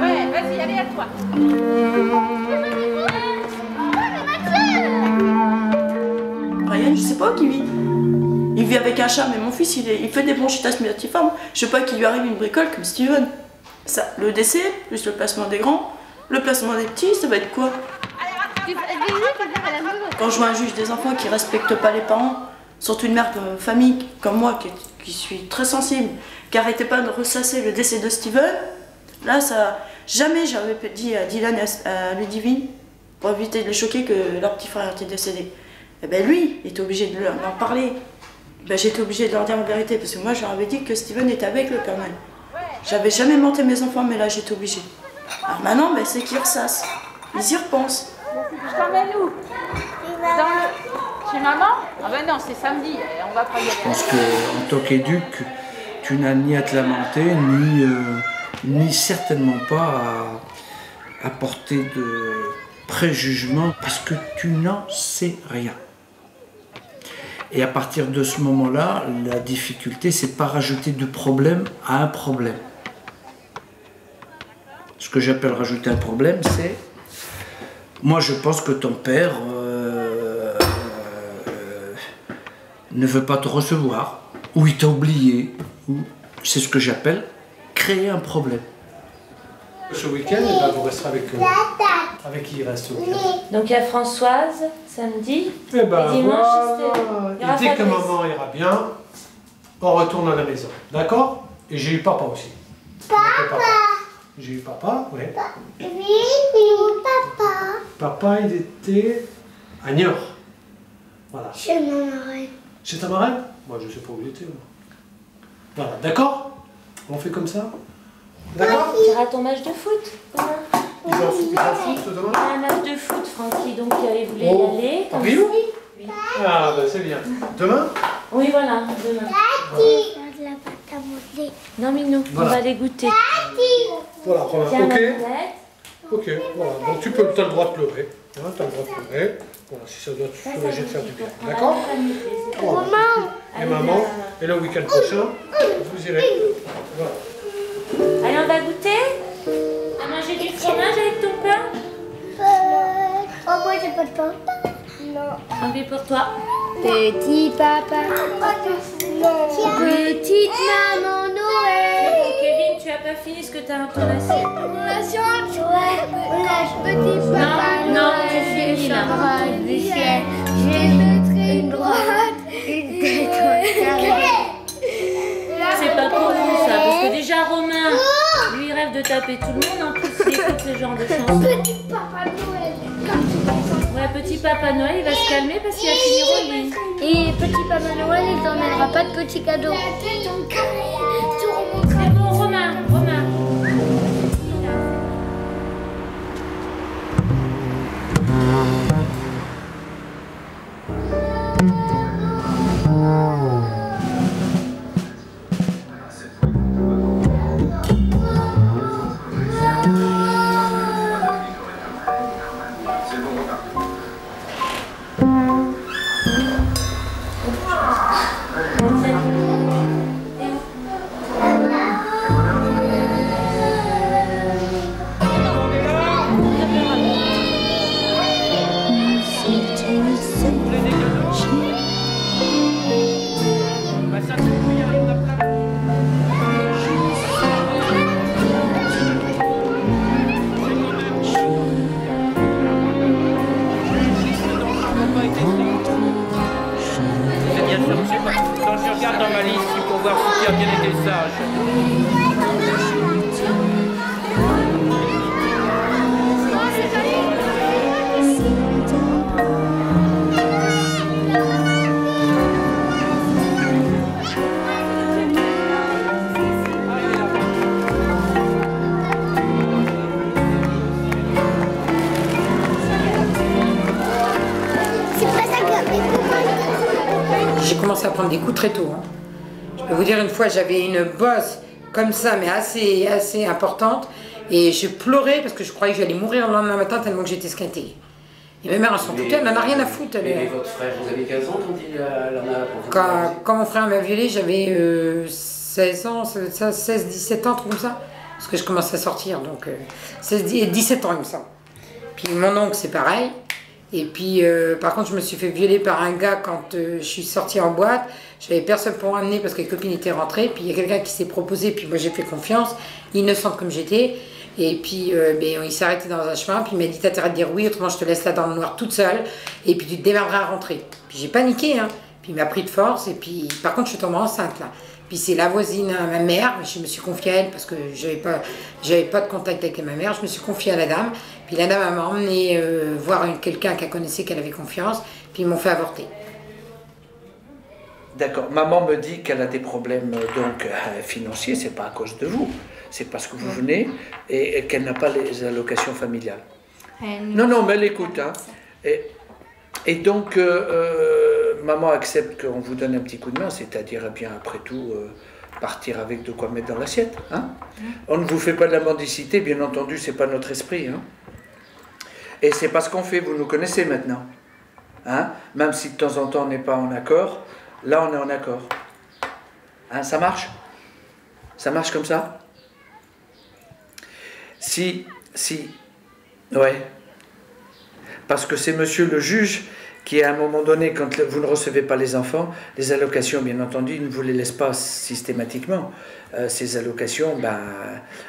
Ouais, vas-y, allez à toi. Brian, je sais pas où il vit. Il vit avec un chat, mais mon fils, il fait des bronchitas multiformes. Je sais pas qu'il lui arrive une bricole comme Steven. Ça, le décès, plus le placement des grands, le placement des petits, ça va être quoi? Quand je vois un juge des enfants qui respecte pas les parents, surtout une mère de famille comme moi, qui suis très sensible, qui arrêtait pas de ressasser le décès de Steven, là, ça, jamais j'avais dit à Dylan et à Ludivine, pour éviter de les choquer, que leur petit frère était décédé. Et ben lui, il était obligé de leur en parler. Ben, j'étais obligée de leur dire la vérité, parce que moi, je leur avais dit que Steven était avec le Père Noël. J'avais jamais menti mes enfants, mais là, j'étais obligée. Alors maintenant, ben, c'est qu'ils ressassent. Ils y repensent. Je t'emmène où? Chez maman? Ah ben non, c'est samedi, on va pas y aller. Je pense qu'en tant qu'éduc, tu n'as ni à te lamenter, ni certainement pas à porter de préjugement, parce que tu n'en sais rien. Et à partir de ce moment-là, la difficulté, c'est de ne pas rajouter de problème à un problème. Ce que j'appelle rajouter un problème, c'est... Moi, je pense que ton père ne veut pas te recevoir, ou il t'a oublié, ou c'est ce que j'appelle créer un problème. Ce week-end, vous resterez avec qui il reste ce week-end? Donc il y a Françoise, samedi, et dimanche, voilà. Et dès que maman ira bien, on retourne à la maison. D'accord? Et j'ai eu papa aussi. Papa. J'ai eu papa, oui. Oui, où papa? Papa, il était à Niort. Voilà. Chez ma marraine. Chez ta marraine? Moi, je sais pas où il était. Moi. Voilà, d'accord? On fait comme ça? D'accord? Tu iras à ton match de foot demain. Il va au foot demain? Un match de foot, Francky, donc il voulait y aller. À Rio? Oui. Ah, ben c'est bien. Demain? Oui, voilà, demain. Tati! De la pâte à modeler. Non, mais nous, voilà. On va les goûter. Tati! Voilà, ok. Ok, voilà. Donc tu as le droit de pleurer. Hein, tu as le droit de pleurer. Voilà, si ça doit te soulager de faire du bien. D'accord? Voilà. Et maman, et le week-end prochain, vous irez. Voilà. Allez, on va goûter? À manger du fromage avec ton pain? Oh, moi j'ai pas de pain. Non. Un peu pour toi. Petit papa. Petite maman Noël. Kevin, tu as pas fini ce que tu as dans ton assiette? Petit papa non, tu finis là. Du ciel, je mettrai une droite, une tête au carré. C'est pas pour vous ça, parce que déjà Romain, lui il rêve de taper tout le monde, en plus il écoute ce genre de chansons. Petit papa Noël. Ouais, petit papa Noël il va se calmer parce qu'il a fini Roline. Et petit papa Noël il t'emmènera pas de petits cadeaux. C'est bon Romain. commencé à prendre des coups très tôt. Hein. Je peux vous dire, une fois, j'avais une bosse comme ça, mais assez importante. Et je pleurais parce que je croyais que j'allais mourir le lendemain matin tellement que j'étais esquintée. Et ma mère, elle n'en a rien à foutre. Et votre frère, vous avez 15 ans quand il en a... Quand mon frère m'a violée, j'avais 16 ans, 16, 17 ans, tout comme ça. Parce que je commençais à sortir, donc 17 ans, il me semble. Puis mon oncle, c'est pareil. Et puis, par contre, je me suis fait violer par un gars quand je suis sortie en boîte. J'avais personne pour m'amener parce que les copines étaient rentrées. Puis il y a quelqu'un qui s'est proposé, puis moi j'ai fait confiance, innocente comme j'étais. Et puis il s'est arrêté dans un chemin, puis il m'a dit t'as intérêt de dire oui, autrement je te laisse là dans le noir toute seule, et puis tu te démerderas à rentrer. Puis j'ai paniqué, hein. Puis il m'a pris de force, et puis par contre je suis tombée enceinte là. Puis c'est la voisine, ma mère, je me suis confiée à elle parce que j'avais pas de contact avec ma mère, je me suis confiée à la dame. Puis la dame m'a emmenée voir quelqu'un qu'elle connaissait, qu'elle avait confiance, puis ils m'ont fait avorter. D'accord. Maman me dit qu'elle a des problèmes donc financiers, c'est pas à cause de vous, c'est parce que vous venez et qu'elle n'a pas les allocations familiales. Non, mais elle écoute. Hein. Et donc, maman accepte qu'on vous donne un petit coup de main, c'est-à-dire, eh bien, après tout, partir avec de quoi mettre dans l'assiette. Hein. On ne vous fait pas de la mendicité, bien entendu, c'est pas notre esprit. Hein. Et c'est pas ce qu'on fait, vous nous connaissez maintenant. Hein. Même si de temps en temps on n'est pas en accord, là on est en accord. Hein, ça marche? Ça marche comme ça? Si, ouais. Parce que c'est monsieur le juge qui, à un moment donné, quand vous ne recevez pas les enfants, les allocations, bien entendu, il ne vous les laisse pas systématiquement. Ces allocations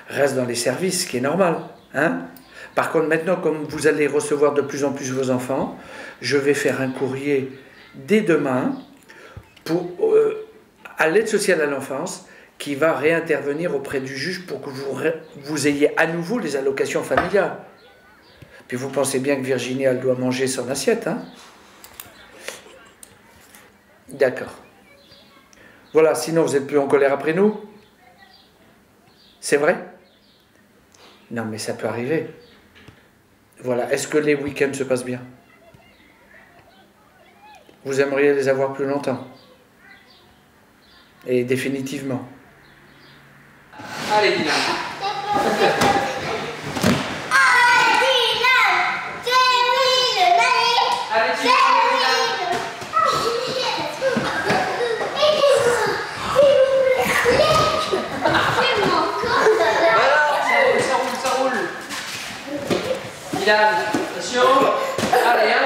restent dans les services, ce qui est normal. Hein? Par contre, maintenant, comme vous allez recevoir de plus en plus vos enfants, je vais faire un courrier dès demain à l'aide sociale à l'enfance qui va réintervenir auprès du juge pour que vous ayez à nouveau les allocations familiales. Puis vous pensez bien que Virginie, elle doit manger son assiette, hein? D'accord. Voilà, sinon vous n'êtes plus en colère après nous? C'est vrai? Non, mais ça peut arriver. Voilà, est-ce que les week-ends se passent bien? Vous aimeriez les avoir plus longtemps? Et définitivement. Allez, Dylan. Attention. Allez, hein.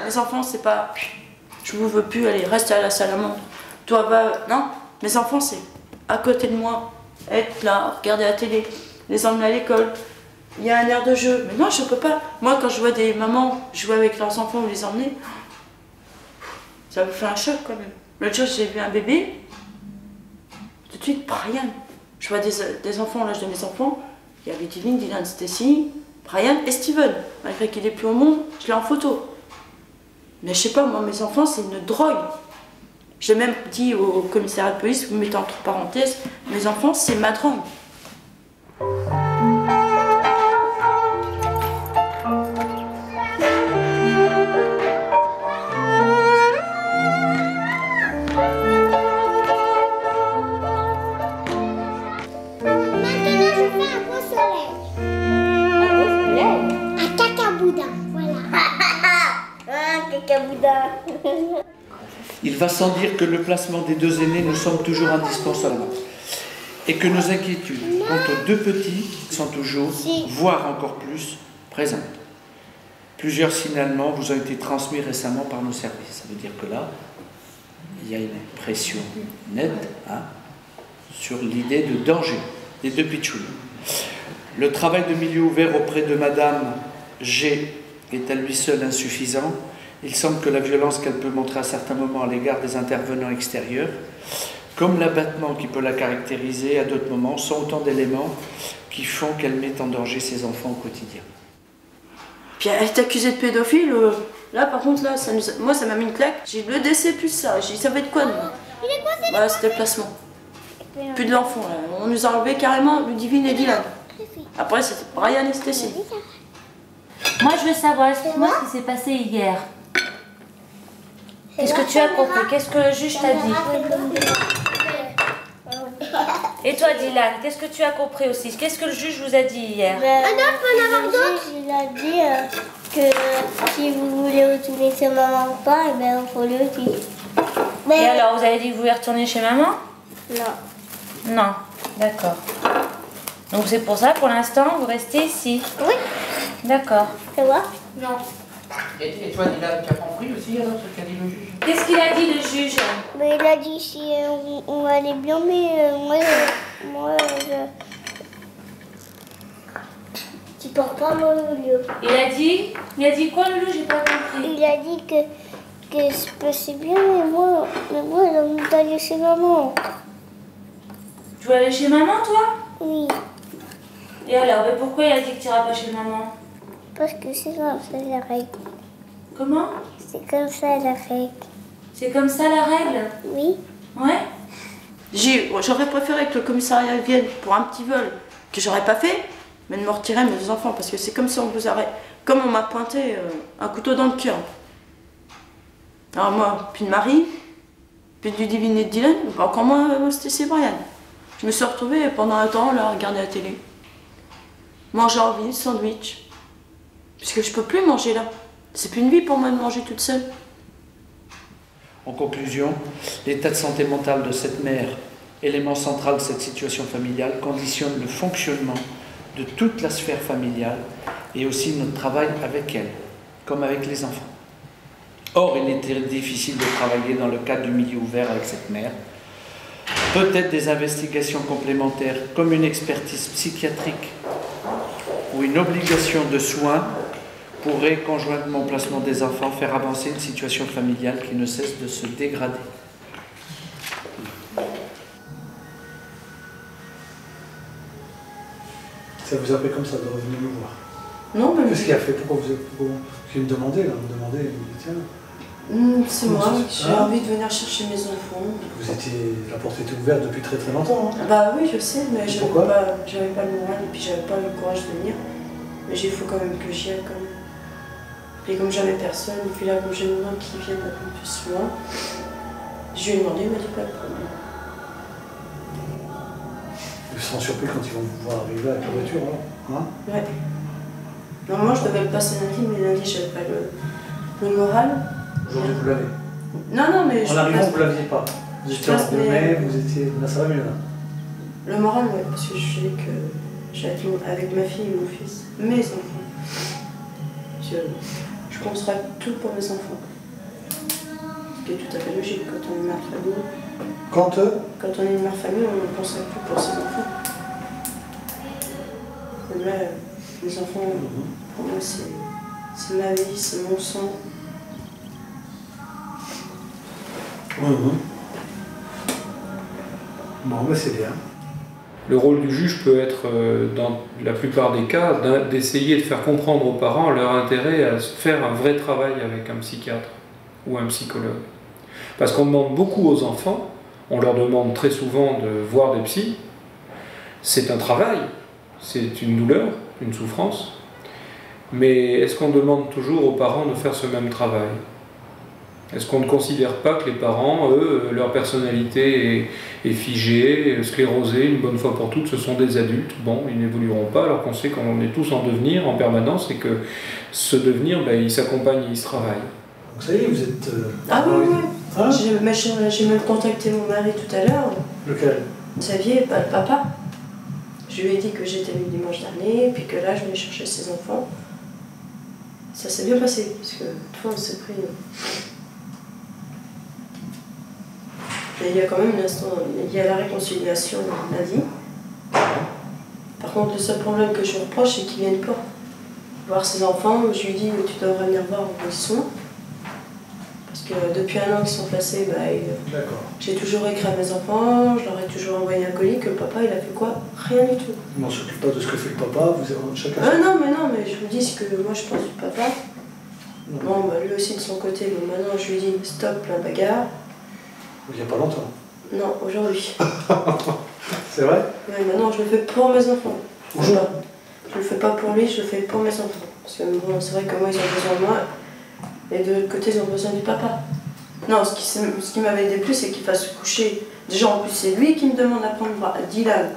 Les enfants, c'est pas... Je vous veux plus, allez, reste à la salle à manger. Toi, va... Non, mes enfants, c'est à côté de moi. Être là, regarder la télé, les emmener à l'école. Il y a un air de jeu. Mais non, je peux pas. Moi, quand je vois des mamans jouer avec leurs enfants ou les emmener, ça me fait un choc quand même. L'autre jour, j'ai vu un bébé. Tout de suite, Brian. Je vois des enfants à l'âge de mes enfants. Il y avait Divine, Dylan, Stacy, Brian et Steven. Malgré qu'il n'est plus au monde, je l'ai en photo. Mais je sais pas, moi, mes enfants, c'est une drogue. J'ai même dit au commissariat de police, vous mettez entre parenthèses, mes enfants, c'est ma drogue. Il va sans dire que le placement des deux aînés nous semble toujours indispensable et que nos inquiétudes quant aux deux petits sont toujours, voire encore plus, présentes. Plusieurs signalements vous ont été transmis récemment par nos services. Ça veut dire que là, il y a une pression nette sur l'idée de danger des deux pitchouns. Le travail de milieu ouvert auprès de Madame G est à lui seul insuffisant. Il semble que la violence qu'elle peut montrer à certains moments à l'égard des intervenants extérieurs, comme l'abattement qui peut la caractériser à d'autres moments, sont autant d'éléments qui font qu'elle met en danger ses enfants au quotidien. Puis elle est accusée de pédophile, là par contre, là, moi ça m'a mis une claque. J'ai dit le décès plus ça, j'ai dit ça va être quoi nous? Voilà, c'était le placement. Plus de l'enfant, là. On nous a enlevé carrément Ludivine et Dylan. Après c'était Brian et Stacy. Moi je veux savoir, explique-moi ce qui s'est passé hier. Qu'est-ce que tu as compris? Qu'est-ce que le juge t'a dit? Et toi, Dylan, qu'est-ce que tu as compris aussi? Qu'est-ce que le juge vous a dit hier? Le juge, il a dit que si vous voulez retourner chez maman ou pas, eh ben, il faut le dire. Et alors, vous avez dit que vous voulez retourner chez maman? Non. Non, d'accord. Donc c'est pour ça, pour l'instant, vous restez ici? Oui. D'accord. Tu vois? Non. Et toi, Dylan, tu as compris aussi alors ce qu'a dit le juge? Qu'est-ce qu'il a dit le juge? Mais il a dit si on allait bien, mais moi tu pars pas mon lieu. Il a dit quoi le loup? J'ai pas compris. Il a dit que c'est bien, mais moi j'ai envie d'aller chez maman. Tu veux aller chez maman, toi? Oui. Et alors, mais pourquoi il a dit que tu iras pas chez maman? Parce que c'est comme ça la règle. Comment? C'est comme ça la règle. C'est comme ça la règle? Oui. Ouais? J'aurais préféré que le commissariat vienne pour un petit vol que j'aurais pas fait, mais de me retirer mes deux enfants, parce que c'est comme si on vous aurait... Comme on m'a pointé un couteau dans le cœur. Alors moi, puis de Marie, puis du Divine et de Dylan, encore moins c'était Brian. Je me suis retrouvée pendant un temps là à regarder la télé. Manger en ville, sandwich. Puisque je peux plus manger là. C'est plus une vie pour moi de manger toute seule. En conclusion, l'état de santé mentale de cette mère, élément central de cette situation familiale, conditionne le fonctionnement de toute la sphère familiale et aussi notre travail avec elle, comme avec les enfants. Or, il était difficile de travailler dans le cadre du milieu ouvert avec cette mère. Peut-être des investigations complémentaires, comme une expertise psychiatrique ou une obligation de soins, pourraient, conjointement au placement des enfants, faire avancer une situation familiale qui ne cesse de se dégrader. Ça vous a fait comme ça de revenir me voir? Non, mais... Qu'est-ce qu'il a fait? Pourquoi vous me demandez là? Vous me demandez, tiens. C'est moi, j'ai envie de venir chercher mes enfants. La porte était ouverte depuis très très longtemps. Hein. Bah oui, je sais, mais j'avais pourquoi pas le moral et puis j'avais pas le courage de venir. Mais il faut quand même que j'y aille quand même. Et comme j'avais personne, et puis là, comme j'ai besoin qu'ils viennent un peu plus souvent, je lui ai demandé, il m'a dit pas de problème. Ils seront surpris quand ils vont vous voir arriver avec la voiture, alors, hein? Ouais. Normalement, je devais le passer lundi, mais lundi, j'avais pas le moral. Aujourd'hui, vous l'avez? Non, mais... En arrivant, vous ne l'aviez pas. Vous étiez en mai, vous étiez... Là, ça va mieux, là. Le moral, oui, parce que je sais que j'ai avec ma fille et mon fils, mes enfants. Je penserai tout pour mes enfants. Ce qui est tout à fait logique quand on est mère de famille. Quand on est une mère de famille, on penserait tout pour ses enfants. Et là, les enfants, pour moi, c'est ma vie, c'est mon sang. Bon, ben c'est bien. Le rôle du juge peut être, dans la plupart des cas, d'essayer de faire comprendre aux parents leur intérêt à faire un vrai travail avec un psychiatre ou un psychologue. Parce qu'on demande beaucoup aux enfants, on leur demande très souvent de voir des psys. C'est un travail, c'est une douleur, une souffrance. Mais est-ce qu'on demande toujours aux parents de faire ce même travail ? Est-ce qu'on ne considère pas que les parents, eux, leur personnalité est figée, sclérosée, une bonne fois pour toutes, ce sont des adultes, bon, ils n'évolueront pas, alors qu'on sait qu'on est tous en devenir, en permanence, et que ce devenir, ben, il s'accompagne et il se travaille. Donc ça y est, vous êtes... Ah oui, oui. Hein, j'ai même contacté mon mari tout à l'heure. Lequel? Xavier, pas le papa. Je lui ai dit que j'étais venu dimanche dernier, puis que là, je venais chercher ses enfants. Ça s'est bien passé, parce que tout on s'est pris... Et il y a quand même un instant, il y a la réconciliation lundi. Par contre, le seul problème que je reproche, c'est qu'ils ne viennent pas voir ses enfants. Je lui dis, tu devrais venir voir où ils sont. Parce que depuis un an qu'ils sont placés, bah, j'ai toujours écrit à mes enfants, je leur ai toujours envoyé un colis, que le papa, il a fait quoi? Rien du tout. Il ne s'occupe pas de ce que fait le papa, vous avez chacun... non, mais je vous dis ce que moi je pense du papa. Bon, bah, lui aussi de son côté, donc maintenant je lui dis, stop la bagarre. Il n'y a pas longtemps. Non, aujourd'hui. C'est vrai? Oui, maintenant je le fais pour mes enfants. Je le fais pas pour lui, je le fais pour mes enfants. Parce que bon, c'est vrai que moi ils ont besoin de moi, et de l'autre côté ils ont besoin du papa. Non, ce qui m'avait déplu, c'est qu'il fasse se coucher. Déjà, en plus, c'est lui qui me demande d'apprendre Dylan.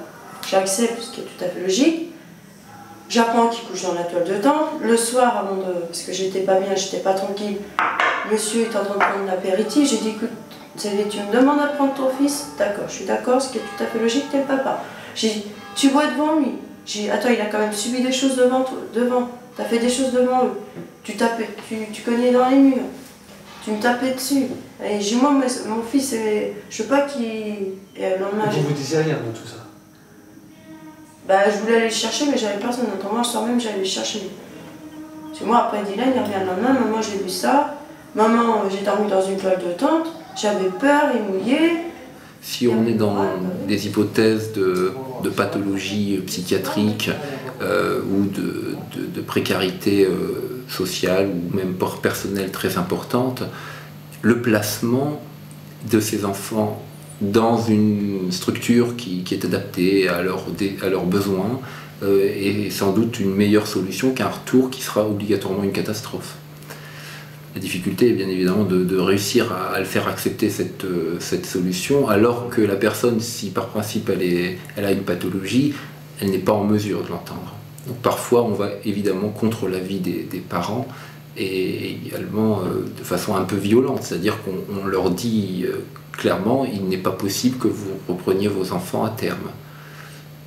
J'accepte, ce qui est tout à fait logique. J'apprends qu'il couche dans la toile de tente. Le soir, avant de... parce que j'étais pas bien, j'étais pas tranquille, monsieur est en train de prendre l'apéritif. J'ai dit, écoute, tu me demandes d'apprendre ton fils? D'accord, je suis d'accord, ce qui est tout à fait logique, t'es le papa. J'ai dit, tu bois devant lui. J'ai dit, attends, il a quand même subi des choses devant. T'as fait des choses devant eux. Tu cognais dans les murs. Tu me tapais dessus. Et j'ai dit, moi, mon fils, je veux pas qu'il... Et le lendemain, vous disiez rien de tout ça? Bah, je voulais aller le chercher, mais j'avais personne. Autrement, je sors même, j'allais le chercher. Parce que moi, après Dylan, il revient le lendemain. Maman, j'ai vu ça. Maman, j'ai dormi dans une toile de tente. J'avais peur, il mouillait. Si on est dans des hypothèses de pathologie psychiatrique ou de précarité sociale ou même personnelle très importante, le placement de ces enfants dans une structure qui est adaptée à leurs besoins est sans doute une meilleure solution qu'un retour qui sera obligatoirement une catastrophe. La difficulté est bien évidemment de réussir à le faire accepter cette solution, alors que la personne, si par principe elle a une pathologie, elle n'est pas en mesure de l'entendre. Donc parfois on va évidemment contre l'avis des parents et également de façon un peu violente, c'est-à-dire qu'on leur dit clairement il n'est pas possible que vous repreniez vos enfants à terme.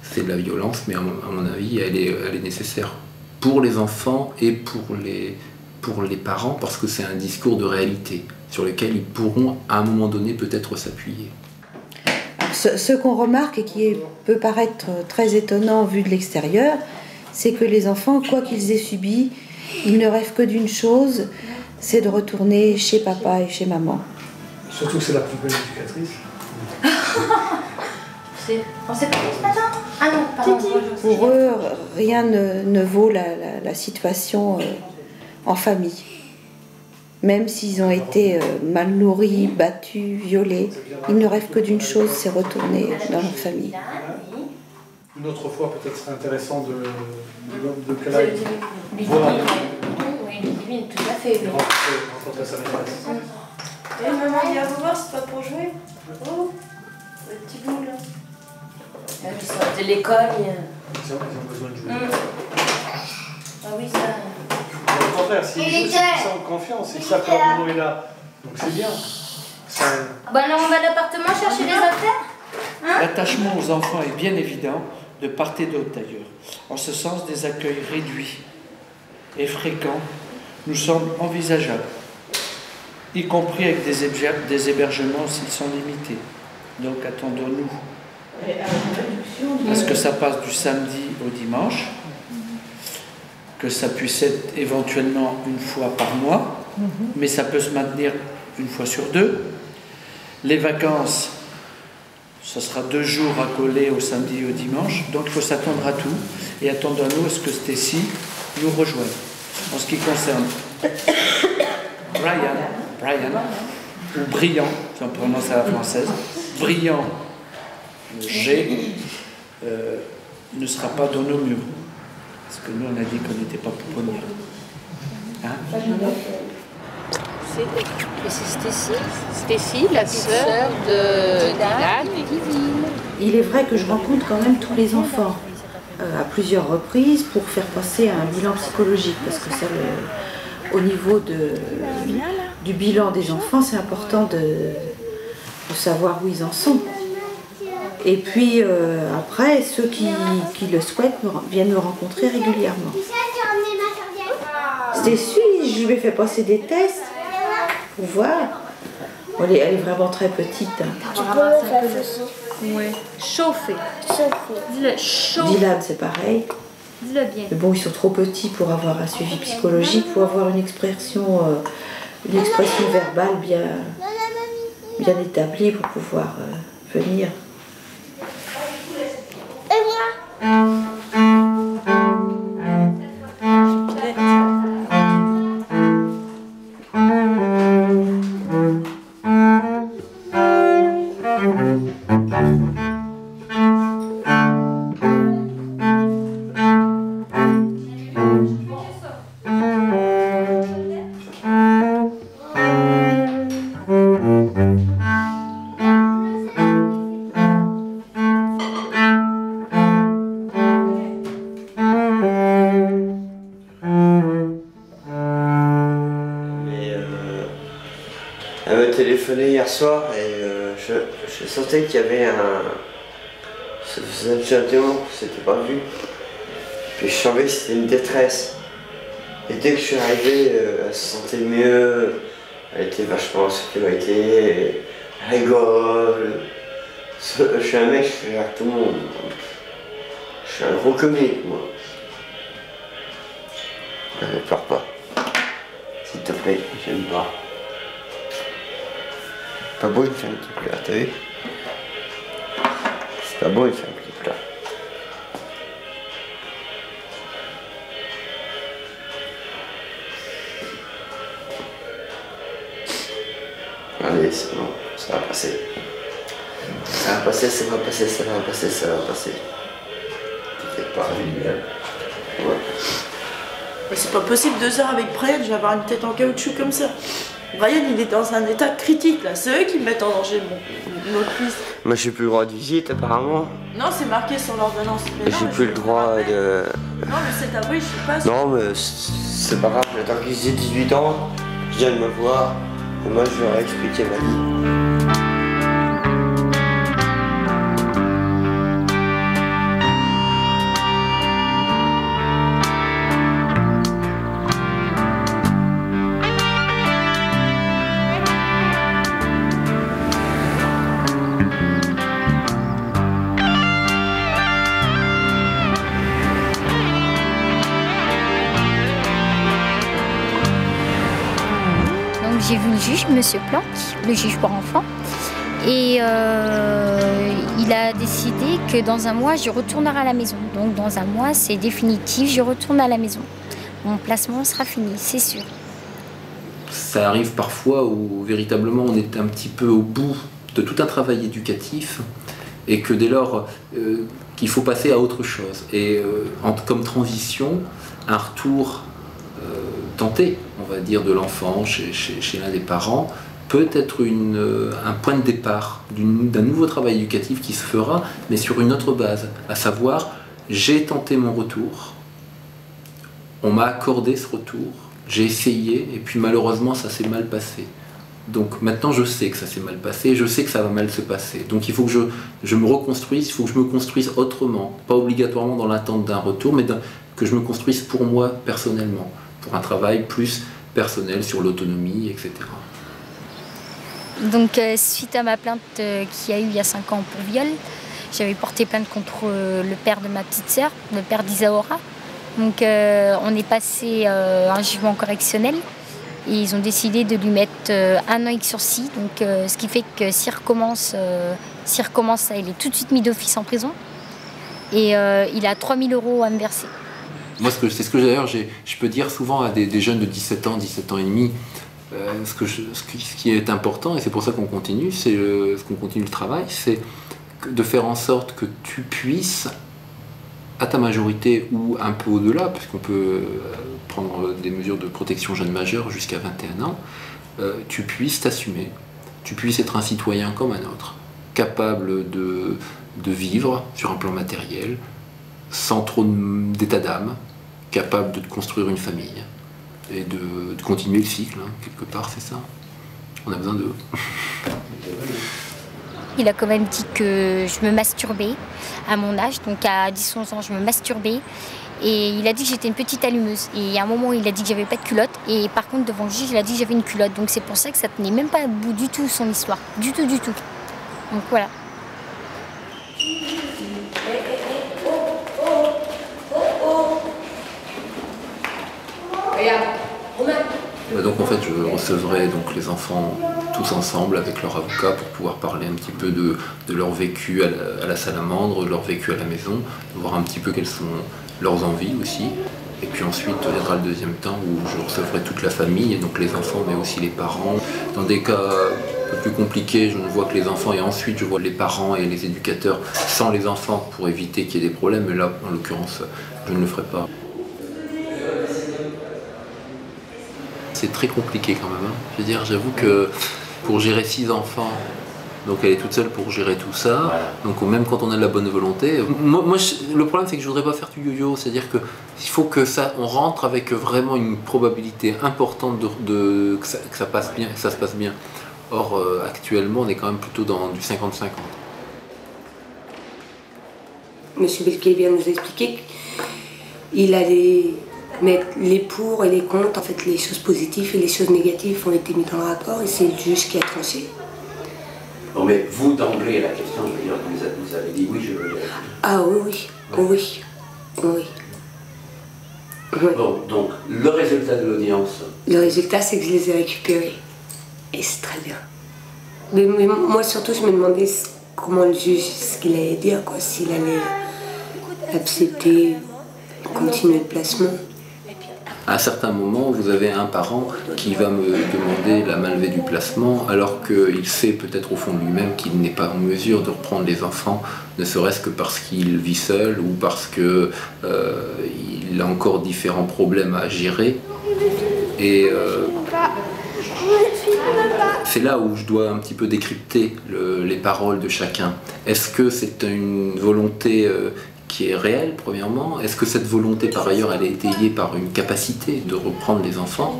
C'est de la violence, mais à mon avis elle est nécessaire pour les enfants et pour les parents, parce que c'est un discours de réalité sur lequel ils pourront à un moment donné peut-être s'appuyer. Ce qu'on remarque et qui peut paraître très étonnant vu de l'extérieur, c'est que les enfants, quoi qu'ils aient subi, ils ne rêvent que d'une chose, c'est de retourner chez papa et chez maman. Surtout que c'est la plus belle éducatrice. On s'est parlé ce matin? Ah non, pardon. Pour eux, rien ne vaut la situation en famille. Même s'ils ont été mal nourris, battus, violés, ils ne rêvent que d'une chose, c'est retourner dans leur famille. Une autre fois, peut-être serait intéressant de Calaï voir Ludivine, tout à fait. rencontrer sa maîtresse. Et maman, il vient vous voir, c'est pas pour jouer. Oh, le petit bout là. Ils sortent de l'école. Ils ont besoin de jouer. Ah oui, ça. Au contraire, s'ils jouent, c'est qu'ils sont en confiance, ils savent que leur boulot est là. Donc c'est bien. Bah alors on va à l'appartement chercher les affaires. L'attachement aux enfants est bien évident, de part et d'autre d'ailleurs. En ce sens, des accueils réduits et fréquents nous semblent envisageables, y compris avec des hébergements s'ils sont limités. Donc attendons-nous à ce que ça passe du samedi au dimanche, que ça puisse être éventuellement une fois par mois, mais ça peut se maintenir une fois sur deux. Les vacances, ce sera 2 jours à coller au samedi et au dimanche, donc il faut s'attendre à tout, et attendons-nous à ce que Stacy nous rejoigne. En ce qui concerne Brian, ou Brillant, si on prononce à la française, Brillant, G, ne sera pas dans nos murs, parce que nous on a dit qu'on n'était pas pouponniers. Hein? C'est Stacy, la sœur de Dylan et Ludivine. Il est vrai que je rencontre quand même tous les enfants à plusieurs reprises pour faire passer un bilan psychologique, parce que ça, au niveau du bilan des enfants, c'est important de savoir où ils en sont. Et puis après, ceux qui le souhaitent viennent me rencontrer régulièrement. Stacy, je lui ai fait passer des tests pour voir. Elle est vraiment très petite. Tu peux le faire aussi. Oui. Chauffer. Dis-le, chauffer. Dylan, c'est pareil. Dis-le bien. Mais bon, ils sont trop petits pour avoir un suivi psychologique, pour avoir une expression verbale bien établie pour pouvoir venir. Et moi? téléphoné hier soir et je sentais qu'il y avait un... Ça faisait un témoin, c'était pas vu. Puis je savais que c'était une détresse. Et dès que je suis arrivé, elle se sentait mieux, elle était vachement en sécurité, elle rigole. Je suis un mec, je fais à tout le monde. Je suis un gros comique, moi. Ne pleure pas. S'il te plaît, j'aime pas. C'est pas beau une femme qui pleure, t'as vu? C'est pas beau une femme qui pleure. Allez, c'est bon, ça va passer. Ça va passer, ça va passer, ça va passer, ça va passer. T'inquiète pas, ouais. Mais c'est pas possible 2 heures avec Brian, je vais avoir une tête en caoutchouc comme ça. Brian, il est dans un état critique là, c'est eux qui me mettent en danger, notre fils. Moi j'ai plus le droit de visite apparemment. Non, c'est marqué sur l'ordonnance. J'ai plus le droit de... Non, le 7 avril, je sais pas. Non, mais c'est pas grave, j'attends qu'ils aient 18 ans, je viens de me voir, et moi je leur ai expliqué ma vie. J'ai vu le juge, Monsieur Planck, le juge pour enfants, et il a décidé que dans un mois, je retournerai à la maison. Donc dans un mois, c'est définitif, je retourne à la maison. Mon placement sera fini, c'est sûr. Ça arrive parfois où véritablement on est un petit peu au bout de tout un travail éducatif et que dès lors qu'il faut passer à autre chose. Et comme transition, un retour tenté, on va dire, de l'enfant chez l'un des parents peut être un point de départ d'un nouveau travail éducatif qui se fera, mais sur une autre base, à savoir, j'ai tenté mon retour, on m'a accordé ce retour, j'ai essayé, et puis malheureusement ça s'est mal passé. Donc maintenant je sais que ça s'est mal passé, je sais que ça va mal se passer. Donc il faut que je me reconstruise, il faut que je me construise autrement, pas obligatoirement dans l'attente d'un retour, mais que je me construise pour moi personnellement, pour un travail plus personnel sur l'autonomie, etc. Donc suite à ma plainte qu'il y a eu il y a 5 ans pour viol, j'avais porté plainte contre le père de ma petite sœur, le père d'Isaora. Donc on est passé à un jugement correctionnel et ils ont décidé de lui mettre 1 an avec sursis. Donc ce qui fait que s'il recommence, il est tout de suite mis d'office en prison et il a 3 000 € à me verser. Moi, c'est ce que d'ailleurs je peux dire souvent à des jeunes de 17 ans et demi, ce qui est important, et c'est pour ça qu'on continue, qu'on continue le travail, c'est de faire en sorte que tu puisses, à ta majorité ou un peu au-delà, puisqu'on peut prendre des mesures de protection jeune majeur jusqu'à 21 ans, tu puisses t'assumer, tu puisses être un citoyen comme un autre, capable de vivre sur un plan matériel, sans trop d'état d'âme, capable de construire une famille et de continuer le cycle, hein, quelque part, c'est ça. On a besoin d'eux. Il a quand même dit que je me masturbais à mon âge, donc à 10-11 ans, je me masturbais. Et il a dit que j'étais une petite allumeuse. Et à un moment, il a dit que j'avais pas de culotte. Et par contre, devant le juge, il a dit que j'avais une culotte. Donc c'est pour ça que ça tenait même pas à bout du tout son histoire. Du tout, du tout. Donc voilà. Donc en fait, je recevrai donc les enfants tous ensemble avec leur avocat pour pouvoir parler un petit peu de leur vécu à la salamandre, de leur vécu à la maison, de voir un petit peu quelles sont leurs envies aussi. Et puis ensuite viendra le deuxième temps où je recevrai toute la famille, et donc les enfants mais aussi les parents. Dans des cas un peu plus compliqués, je ne vois que les enfants et ensuite je vois les parents et les éducateurs sans les enfants pour éviter qu'il y ait des problèmes. Mais là, en l'occurrence, je ne le ferai pas. C'est très compliqué quand même. Hein. Je veux dire, j'avoue que pour gérer 6 enfants, donc elle est toute seule pour gérer tout ça, donc même quand on a de la bonne volonté. Le problème c'est que je voudrais pas faire du yo-yo, c'est-à-dire que il faut que on rentre avec vraiment une probabilité importante que ça passe bien, que ça se passe bien. Or, actuellement, on est quand même plutôt dans du 50-50. Monsieur Belquet vient nous expliquer qu'il allait mettre les pour et les contre, en fait les choses positives et les choses négatives ont été mises dans le rapport et c'est le juge qui a tranché. Bon, mais vous, d'emblée, la question, je veux dire, vous avez dit oui, je veux. Ah oui, oui, oui. Bon, donc, le résultat de l'audience. Le résultat, c'est que je les ai récupérés. Et c'est très bien. Mais moi, surtout, je me demandais comment le juge, ce qu'il allait dire, quoi, s'il allait accepter, continuer le placement. À un certain moment, vous avez un parent qui va me demander la mainlevée du placement, alors qu'il sait peut-être au fond de lui-même qu'il n'est pas en mesure de reprendre les enfants, ne serait-ce que parce qu'il vit seul ou parce qu'il a encore différents problèmes à gérer. Et c'est là où je dois un petit peu décrypter les paroles de chacun. Est-ce que c'est une volonté qui est réelle, premièrement? Est-ce que cette volonté, par ailleurs, elle est étayée par une capacité de reprendre les enfants?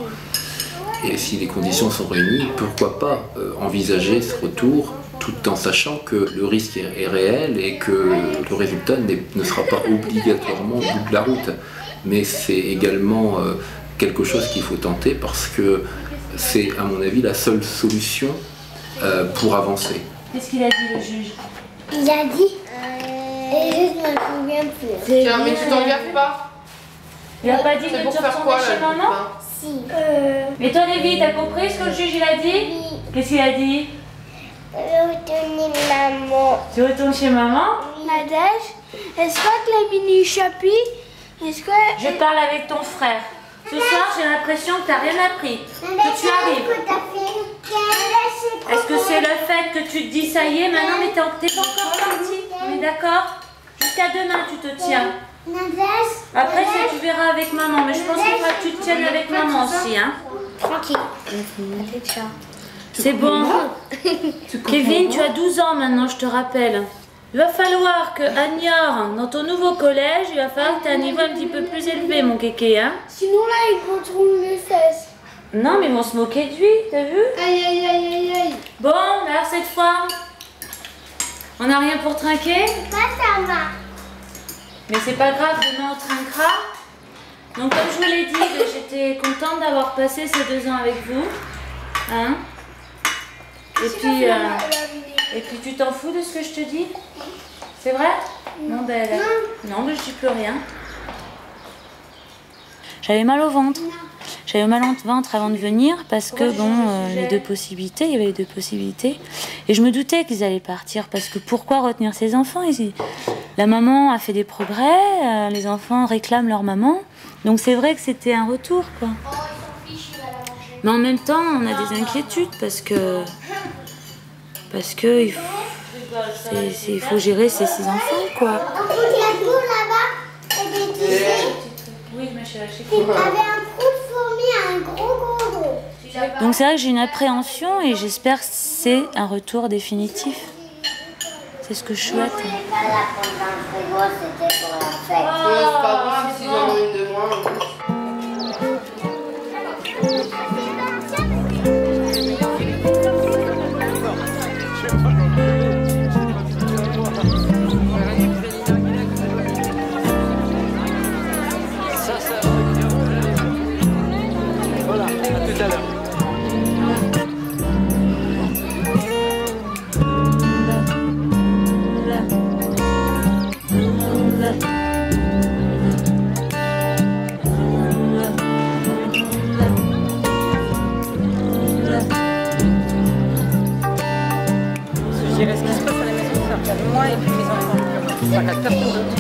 Et si les conditions sont réunies, pourquoi pas envisager ce retour, tout en sachant que le risque est réel et que le résultat ne sera pas obligatoirement au bout de la route. Mais c'est également quelque chose qu'il faut tenter parce que c'est, à mon avis, la seule solution pour avancer. Qu'est-ce qu'il a dit, le juge? Il a dit... Et je ne me souviens plus. Tiens, mais tu t'engages pas. Il a pas dit que tu retournais chez maman? Si. Mais toi, Lévi, t'as compris ce que le juge il a dit? Oui. Qu'est-ce qu'il a dit? Retourner maman. Tu retournes chez maman? Nadège, est-ce que les mini chapis, est-ce que... Je parle avec ton frère. Ce soir, j'ai l'impression que t'as rien appris. Que tu arrives. Est-ce que c'est le fait que tu te dis ça y est, maintenant, mais t'es pas encore parti? On est d'accord? Jusqu'à demain, tu te tiens. Après, tu verras avec maman, mais je pense qu'il faudra que tu te tiennes avec maman aussi, hein? Tranquille. C'est bon. Kevin, tu as 12 ans maintenant, je te rappelle. Il va falloir que à Niort, dans ton nouveau collège, il va falloir que tu aies un niveau un petit peu plus élevé, mon kéké, hein? Sinon, là, ils contrôlent les fesses. Non, mais ils vont se moquer de lui, t'as vu? Aïe, aïe, aïe, aïe, aïe. Bon, alors cette fois, on n'a rien pour trinquer? Ça va. Mais c'est pas grave, demain on trinquera. Donc comme je vous l'ai dit, j'étais contente d'avoir passé ces 2 ans avec vous. Hein? Et puis tu t'en fous de ce que je te dis? C'est vrai? Non, ben non, mais je dis plus rien. J'avais mal au ventre. J'avais mal au ventre avant de venir parce que bon, les deux possibilités, il y avait les 2 possibilités. Et je me doutais qu'ils allaient partir parce que pourquoi retenir ses enfants ici? La maman a fait des progrès, les enfants réclament leur maman. Donc c'est vrai que c'était un retour, quoi. Mais en même temps, on a des inquiétudes parce que il faut gérer ses enfants, quoi. Oui, ma chérie, il avait un trou de fourmi, un gros. Donc c'est vrai que j'ai une appréhension et j'espère que c'est un retour définitif. C'est ce que je souhaite. C'était pour la fête. C'est pas grave s'ils en ont une de moins. Voilà, à tout à l'heure. Ce qui se passe à la maison, ça regarde moi et puis mes enfants. Ça regarde personne d'autre.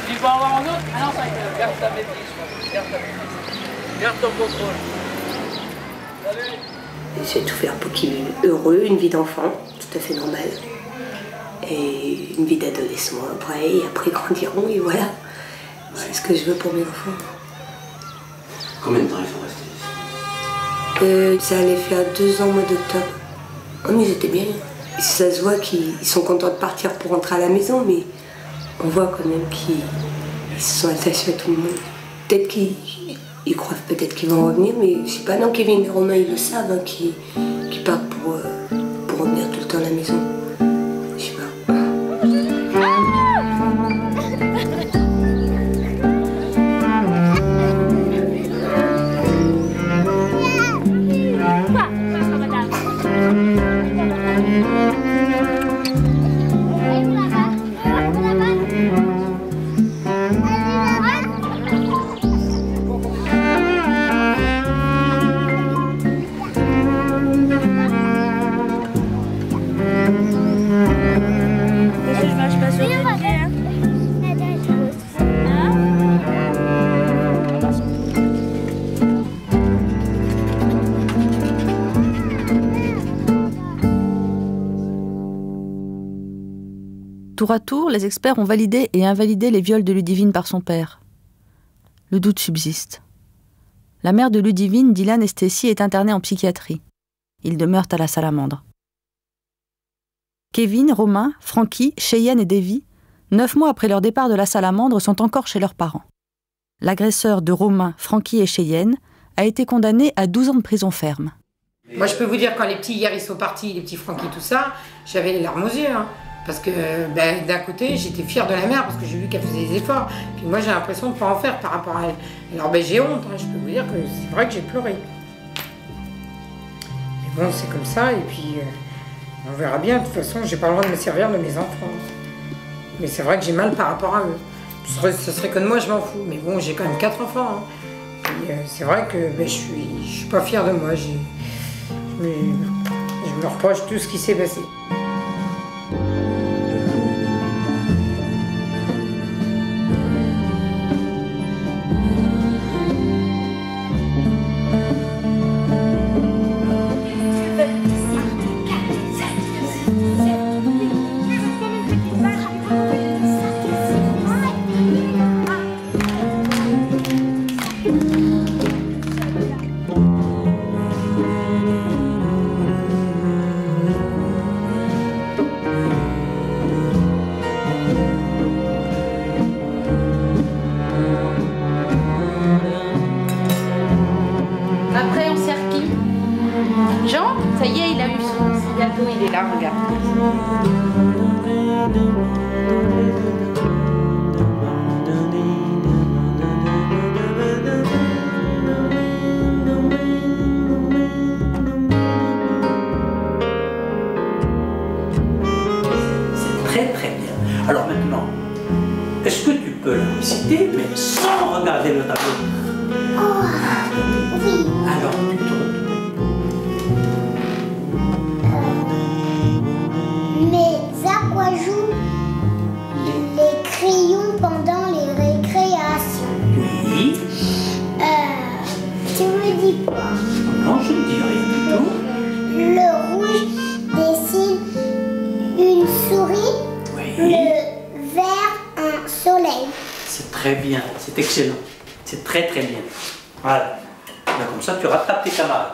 Tu vas avoir un autre? Garde ta maîtrise, garde ta maîtrise. Garde ton contrôle. J'ai tout faire pour qu'il ait heureux, une vie d'enfant, tout à fait normale. Et une vie d'adolescent après, et après grandiront, et voilà. C'est ce que je veux pour mes enfants. Combien de temps ils sont restés ici? Ça allait faire 2 ans au mois d'octobre. Oh, mais ils étaient bien. Ça se voit qu'ils sont contents de partir pour rentrer à la maison, mais on voit quand même qu'ils se sont attachés à tout le monde. Peut-être qu'ils croient peut-être qu'ils vont revenir, mais je sais pas, non, Kevin et Romain, ils le savent, hein, qu'ils partent pour revenir tout le temps à la maison. Je sais pas. Tour à tour, les experts ont validé et invalidé les viols de Ludivine par son père. Le doute subsiste. La mère de Ludivine, Dylan Estessi, est internée en psychiatrie. Ils demeurent à la Salamandre. Kevin, Romain, Frankie, Cheyenne et Davy, 9 mois après leur départ de la Salamandre, sont encore chez leurs parents. L'agresseur de Romain, Frankie et Cheyenne a été condamné à 12 ans de prison ferme. Moi, je peux vous dire, quand les petits hier ils sont partis, les petits Francky, tout ça, j'avais les larmes aux yeux. Hein. Parce que d'un côté, j'étais fière de la mère parce que j'ai vu qu'elle faisait des efforts. Puis moi, j'ai l'impression de ne pas en faire par rapport à elle. Alors j'ai honte, hein. Je peux vous dire que c'est vrai que j'ai pleuré. Mais bon, c'est comme ça, et puis on verra bien. De toute façon, j'ai pas le droit de me servir de mes enfants. Mais c'est vrai que j'ai mal par rapport à eux. Ce serait que de moi, je m'en fous. Mais bon, j'ai quand même 4 enfants. Hein. C'est vrai que je suis pas fière de moi. Je me reproche tout ce qui s'est passé. Il est là, regarde. C'est très très bien. Alors maintenant, est-ce que tu peux la réciter, mais sans regarder le tableau? Oh, oui. Alors, tu te Mais à quoi jouent les crayons pendant les récréations? Oui. Tu me dis quoi? Non, je ne dis rien du tout. Le rouge dessine une souris, Oui. le vert un soleil. C'est très bien, c'est excellent. C'est très très bien. Voilà. Ben, comme ça, tu rattrapes tes camarades.